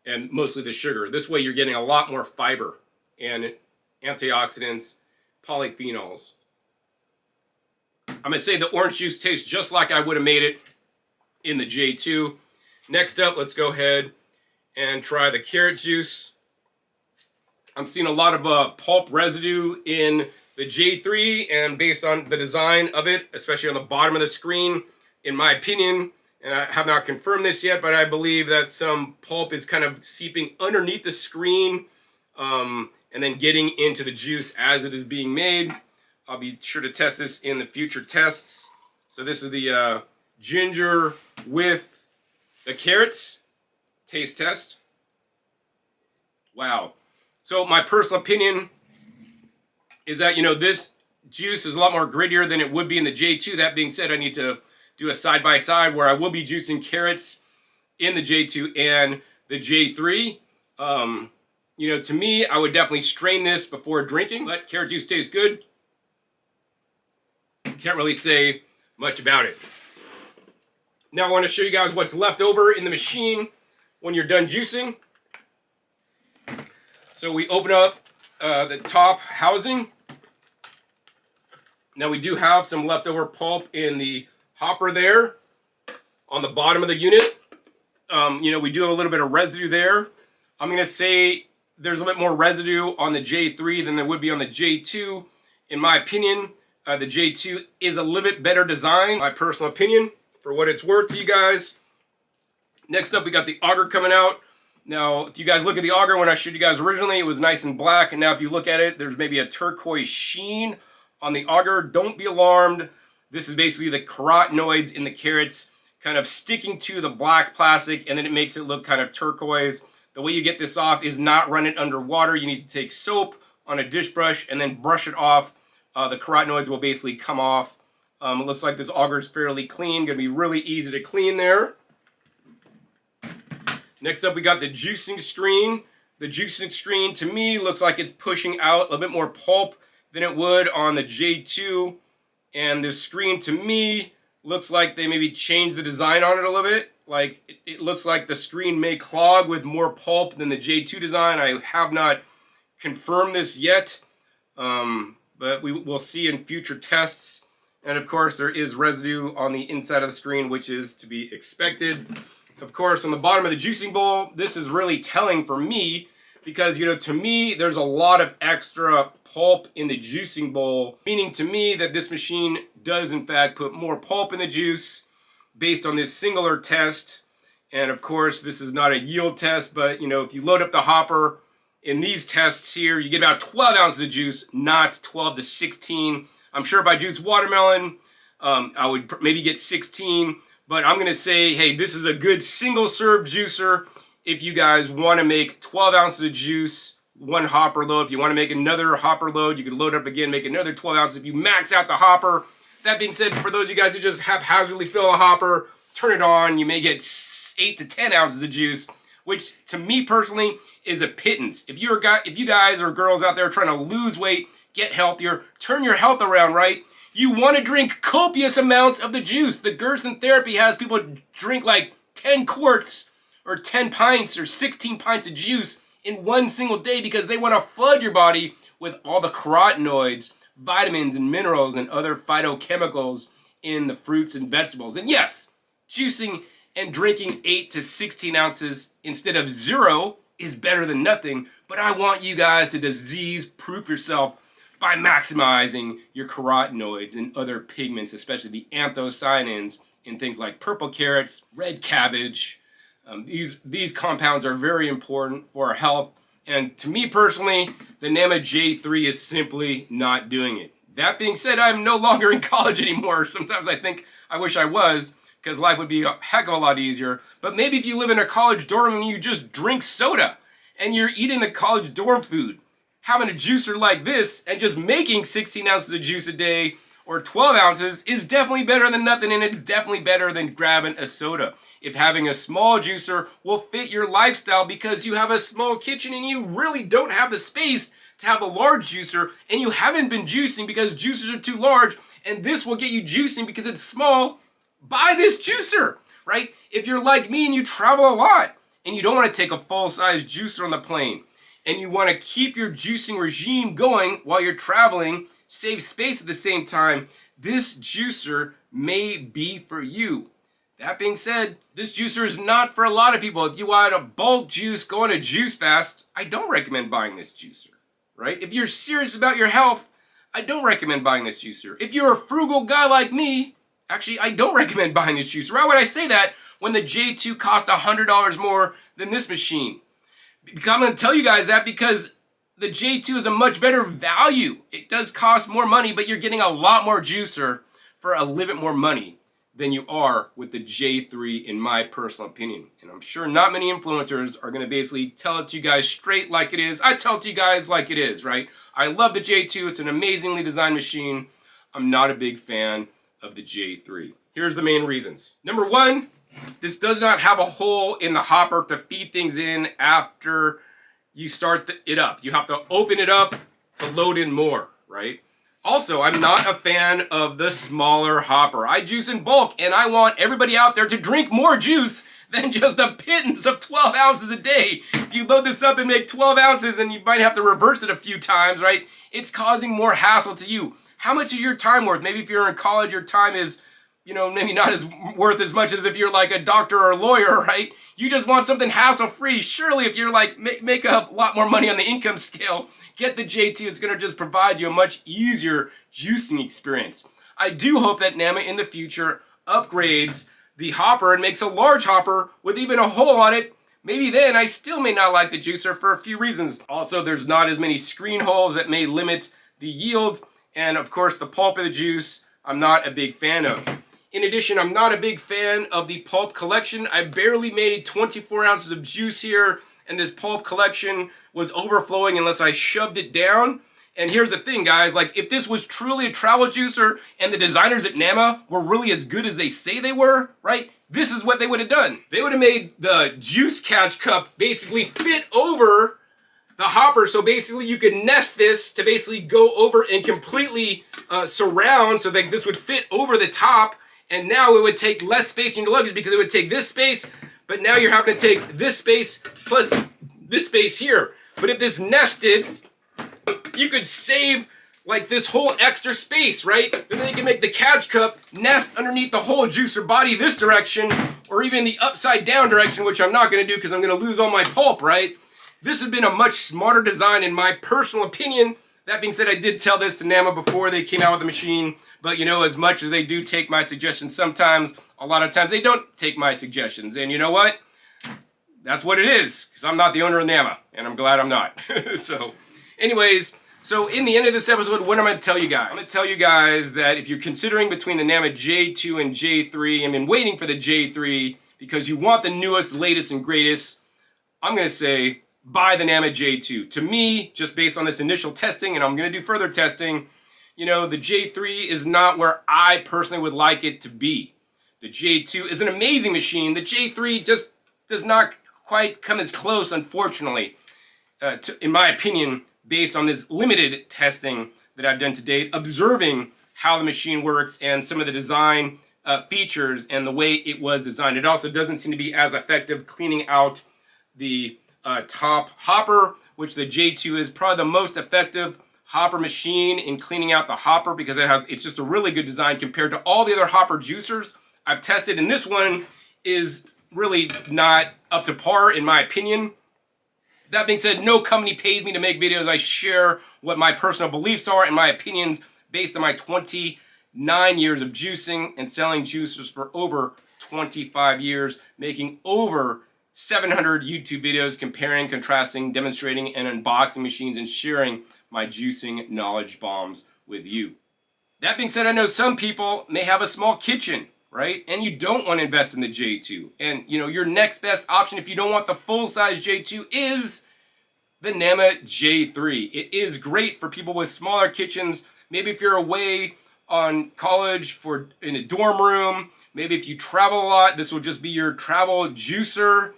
and mostly the sugar. This way you're getting a lot more fiber and antioxidants, polyphenols. I'm going to say the orange juice tastes just like I would have made it in the J2. Next up, let's go ahead and try the carrot juice. I'm seeing a lot of pulp residue in the J3, and based on the design of it, especially on the bottom of the screen, in my opinion, and I have not confirmed this yet, but I believe that some pulp is kind of seeping underneath the screen and then getting into the juice as it is being made. I'll be sure to test this in the future tests. So this is the ginger with the carrots taste test. Wow. So my personal opinion is that, you know, this juice is a lot more grittier than it would be in the J2. That being said, I need to do a side-by-side where I will be juicing carrots in the J2 and the J3. You know, to me, I would definitely strain this before drinking, but carrot juice tastes good. Can't really say much about it. Now I want to show you guys what's left over in the machine when you're done juicing. So we open up the top housing. Now we do have some leftover pulp in the hopper there on the bottom of the unit. You know, we do have a little bit of residue there. I'm going to say there's a bit more residue on the J3 than there would be on the J2. In my opinion, the J2 is a little bit better design, my personal opinion, for what it's worth to you guys. Next up, we got the auger coming out. Now, if you guys look at the auger, when I showed you guys originally, it was nice and black. And now if you look at it, there's maybe a turquoise sheen on the auger. Don't be alarmed. This is basically the carotenoids in the carrots kind of sticking to the black plastic, and then it makes it look kind of turquoise. The way you get this off is not run it under water. You need to take soap on a dish brush and then brush it off. The carotenoids will basically come off. It looks like this auger is fairly clean. Going to be really easy to clean there. Next up, we got the juicing screen. The juicing screen, to me, looks like it's pushing out a little bit more pulp than it would on the J2. And this screen, to me, looks like they maybe changed the design on it a little bit. Like, it looks like the screen may clog with more pulp than the J2 design. I have not confirmed this yet, but we will see in future tests. And of course, there is residue on the inside of the screen, which is to be expected. Of course, on the bottom of the juicing bowl, this is really telling for me because, you know, to me, there's a lot of extra pulp in the juicing bowl, meaning to me that this machine does, in fact, put more pulp in the juice based on this singular test. And of course, this is not a yield test, but, you know, if you load up the hopper in these tests here, you get about 12 ounces of juice, not 12 to 16. I'm sure if I juice watermelon, I would maybe get 16. But I'm going to say, hey, this is a good single-serve juicer if you guys want to make 12 ounces of juice, one hopper load. If you want to make another hopper load, you can load up again, make another 12 ounces if you max out the hopper. That being said, for those of you guys who just haphazardly fill a hopper, turn it on, you may get 8 to 10 ounces of juice, which to me personally is a pittance. If you guys or girls out there trying to lose weight, get healthier, turn your health around, right? You want to drink copious amounts of the juice. The Gerson therapy has people drink like 10 quarts or 10 pints or 16 pints of juice in one single day because they want to flood your body with all the carotenoids, vitamins and minerals and other phytochemicals in the fruits and vegetables. And yes, juicing and drinking 8 to 16 ounces instead of 0 is better than nothing, but I want you guys to disease-proof yourself by maximizing your carotenoids and other pigments, especially the anthocyanins in things like purple carrots, red cabbage. These compounds are very important for our health. And to me personally, the Nama J3 is simply not doing it. That being said, I'm no longer in college anymore. Sometimes I think I wish I was, because life would be a heck of a lot easier. But maybe if you live in a college dorm and you just drink soda and you're eating the college dorm food, having a juicer like this and just making 16 ounces of juice a day or 12 ounces is definitely better than nothing, and it's definitely better than grabbing a soda. If having a small juicer will fit your lifestyle because you have a small kitchen and you really don't have the space to have a large juicer and you haven't been juicing because juicers are too large, and this will get you juicing because it's small, buy this juicer, right? If you're like me and you travel a lot and you don't want to take a full-size juicer on the plane, and you want to keep your juicing regime going while you're traveling, save space at the same time, this juicer may be for you. That being said, this juicer is not for a lot of people. If you want a bulk juice, go on a juice fast, I don't recommend buying this juicer, right? If you're serious about your health, I don't recommend buying this juicer. If you're a frugal guy like me, actually, I don't recommend buying this juicer. Why would I say that when the J2 cost $100 more than this machine? I'm going to tell you guys that because the J2 is a much better value. It does cost more money, but you're getting a lot more juicer for a little bit more money than you are with the J3, in my personal opinion. And I'm sure not many influencers are going to basically tell it to you guys straight like it is. I tell it to you guys like it is, right? I love the J2. It's an amazingly designed machine. I'm not a big fan of the J3. Here's the main reasons. Number one, this does not have a hole in the hopper to feed things in after you start it up. You have to open it up to load in more, right? Also, I'm not a fan of the smaller hopper. I juice in bulk, and I want everybody out there to drink more juice than just a pittance of 12 ounces a day. If you load this up and make 12 ounces, and you might have to reverse it a few times, right? It's causing more hassle to you. How much is your time worth? Maybe if you're in college, your time is, you know, maybe not as worth as much as if you're like a doctor or a lawyer, right? You just want something hassle-free. Surely if you're like, make a lot more money on the income scale, get the J2. It's going to just provide you a much easier juicing experience. I do hope that Nama in the future upgrades the hopper and makes a large hopper with even a hole on it. Maybe then I still may not like the juicer for a few reasons. Also, there's not as many screen holes that may limit the yield. And of course, the pulp of the juice, I'm not a big fan of. In addition, I'm not a big fan of the pulp collection. I barely made 24 ounces of juice here, and this pulp collection was overflowing unless I shoved it down. And here's the thing, guys, like if this was truly a travel juicer and the designers at Nama were really as good as they say they were, right? This is what they would have done. They would have made the juice catch cup basically fit over the hopper, so basically you could nest this to basically go over and completely surround so that this would fit over the top, and now it would take less space in your luggage because it would take this space, but now you're having to take this space plus this space here. But if this nested, you could save like this whole extra space, right? And then you can make the catch cup nest underneath the whole juicer body this direction, or even the upside down direction, which I'm not gonna do because I'm gonna lose all my pulp, right? This has been a much smarter design in my personal opinion. That being said, I did tell this to Nama before they came out with the machine, but you know, as much as they do take my suggestions sometimes, a lot of times they don't take my suggestions. And you know what? That's what it is, because I'm not the owner of Nama, and I'm glad I'm not. So, anyways, so in the end of this episode, what am I going to tell you guys? I'm going to tell you guys that if you're considering between the Nama J2 and J3, and been waiting for the J3 because you want the newest, latest, and greatest, I'm going to say buy the Nama J2. To me, just based on this initial testing, and I'm going to do further testing, you know, the J3 is not where I personally would like it to be. The J2 is an amazing machine. The J3 just does not quite come as close, unfortunately, in my opinion, based on this limited testing that I've done to date, observing how the machine works and some of the design features and the way it was designed. It also doesn't seem to be as effective cleaning out the top hopper, which the J2 is probably the most effective hopper machine in cleaning out the hopper because it's just a really good design compared to all the other hopper juicers I've tested. And this one is really not up to par in my opinion. That being said, no company pays me to make videos. I share what my personal beliefs are and my opinions based on my 29 years of juicing and selling juicers for over 25 years, making over 700 YouTube videos comparing, contrasting, demonstrating, and unboxing machines and sharing my juicing knowledge bombs with you. That being said, I know some people may have a small kitchen, right? And you don't want to invest in the J2. And you know, your next best option if you don't want the full-size J2 is the Nama J3. It is great for people with smaller kitchens. Maybe if you're away on college in a dorm room, maybe if you travel a lot, this will just be your travel juicer.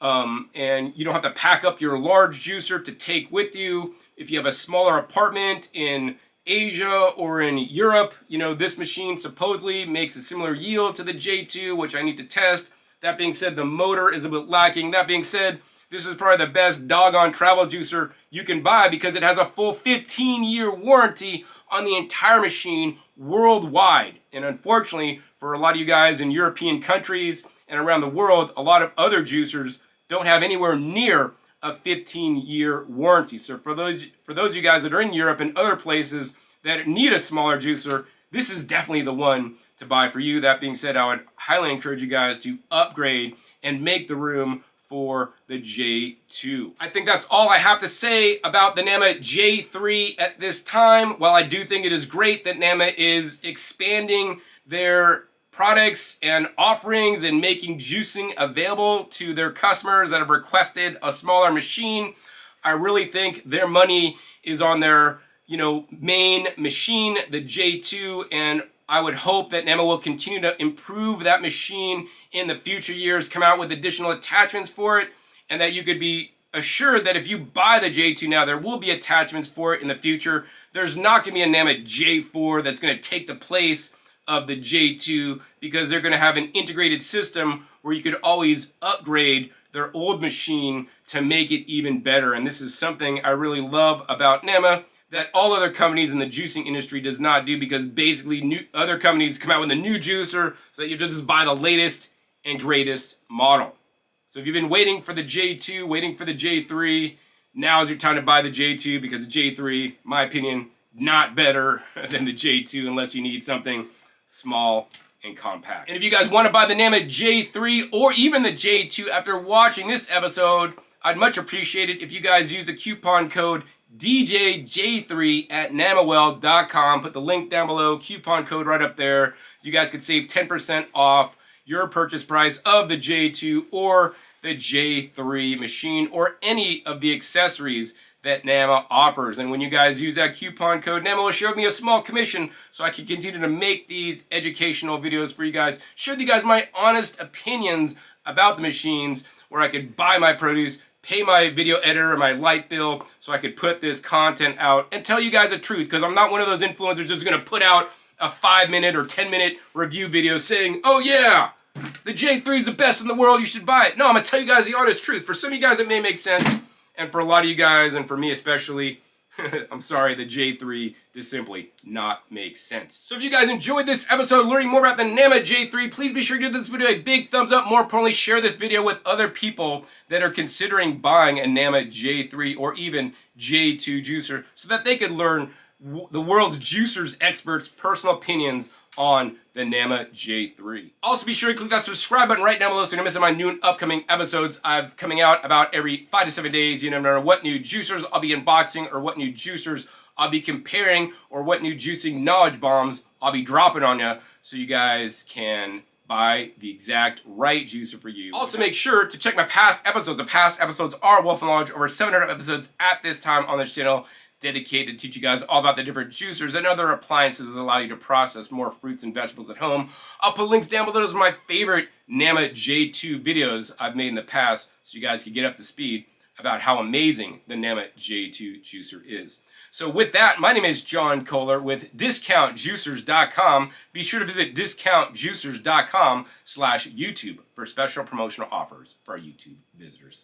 And you don't have to pack up your large juicer to take with you. If you have a smaller apartment in Asia or in Europe, you know, this machine supposedly makes a similar yield to the J2, which I need to test. That being said, the motor is a bit lacking. That being said, this is probably the best doggone travel juicer you can buy because it has a full 15-year warranty on the entire machine worldwide. And unfortunately, for a lot of you guys in European countries and around the world, a lot of other juicers don't have anywhere near a 15-year warranty. So for those of you guys that are in Europe and other places that need a smaller juicer, this is definitely the one to buy for you. That being said, I would highly encourage you guys to upgrade and make the room for the J2. I think that's all I have to say about the Nama J3 at this time. While I do think it is great that Nama is expanding their products and offerings and making juicing available to their customers that have requested a smaller machine, I really think their money is on their, main machine, the J2, and I would hope that Nama will continue to improve that machine in the future years, come out with additional attachments for it, and that you could be assured that if you buy the J2 now, there will be attachments for it in the future. There's not going to be a Nama J4 that's going to take the place of the J2 because they're going to have an integrated system where you could always upgrade their old machine to make it even better. And this is something I really love about Nama that all other companies in the juicing industry does not do, because basically other companies come out with a new juicer so that you just buy the latest and greatest model. So if you've been waiting for the J2, waiting for the J3, now is your time to buy the J2, because the J3, in my opinion, not better than the J2 unless you need something small and compact. And if you guys want to buy the Nama J3 or even the J2 after watching this episode, I'd much appreciate it if you guys use the coupon code DJJ3 at namawell.com. Put the link down below, coupon code right up there. You guys could save 10% off your purchase price of the J2 or the J3 machine or any of the accessories that Nama offers. And when you guys use that coupon code, Nama will show me a small commission so I can continue to make these educational videos for you guys, show you guys my honest opinions about the machines, where I could buy my produce, pay my video editor my light bill so I could put this content out and tell you guys the truth, because I'm not one of those influencers just going to put out a 5-minute or 10-minute review video saying, oh yeah, the J3 is the best in the world, you should buy it. No, I'm going to tell you guys the honest truth. For some of you guys it may make sense, and for a lot of you guys, and for me especially, I'm sorry, the J3 just simply not make sense. So if you guys enjoyed this episode learning more about the Nama J3, please be sure to give this video a big thumbs up. More importantly, share this video with other people that are considering buying a Nama J3 or even J2 juicer so that they could learn the world's juicers experts' personal opinions on the Nama J3. Also be sure to click that subscribe button right down below so you don't miss my new and upcoming episodes. I'm coming out about every 5 to 7 days. You never know what new juicers I'll be unboxing or what new juicers I'll be comparing or what new juicing knowledge bombs I'll be dropping on you so you guys can buy the exact right juicer for you. Also make sure to check my past episodes. The past episodes are wealth of knowledge, over 700 episodes at this time on this channel, dedicated to teach you guys all about the different juicers and other appliances that allow you to process more fruits and vegetables at home. I'll put links down below to my favorite Nama J2 videos I've made in the past so you guys can get up to speed about how amazing the Nama J2 juicer is. So with that, my name is John Kohler with DiscountJuicers.com. Be sure to visit DiscountJuicers.com/YouTube for special promotional offers for our YouTube visitors.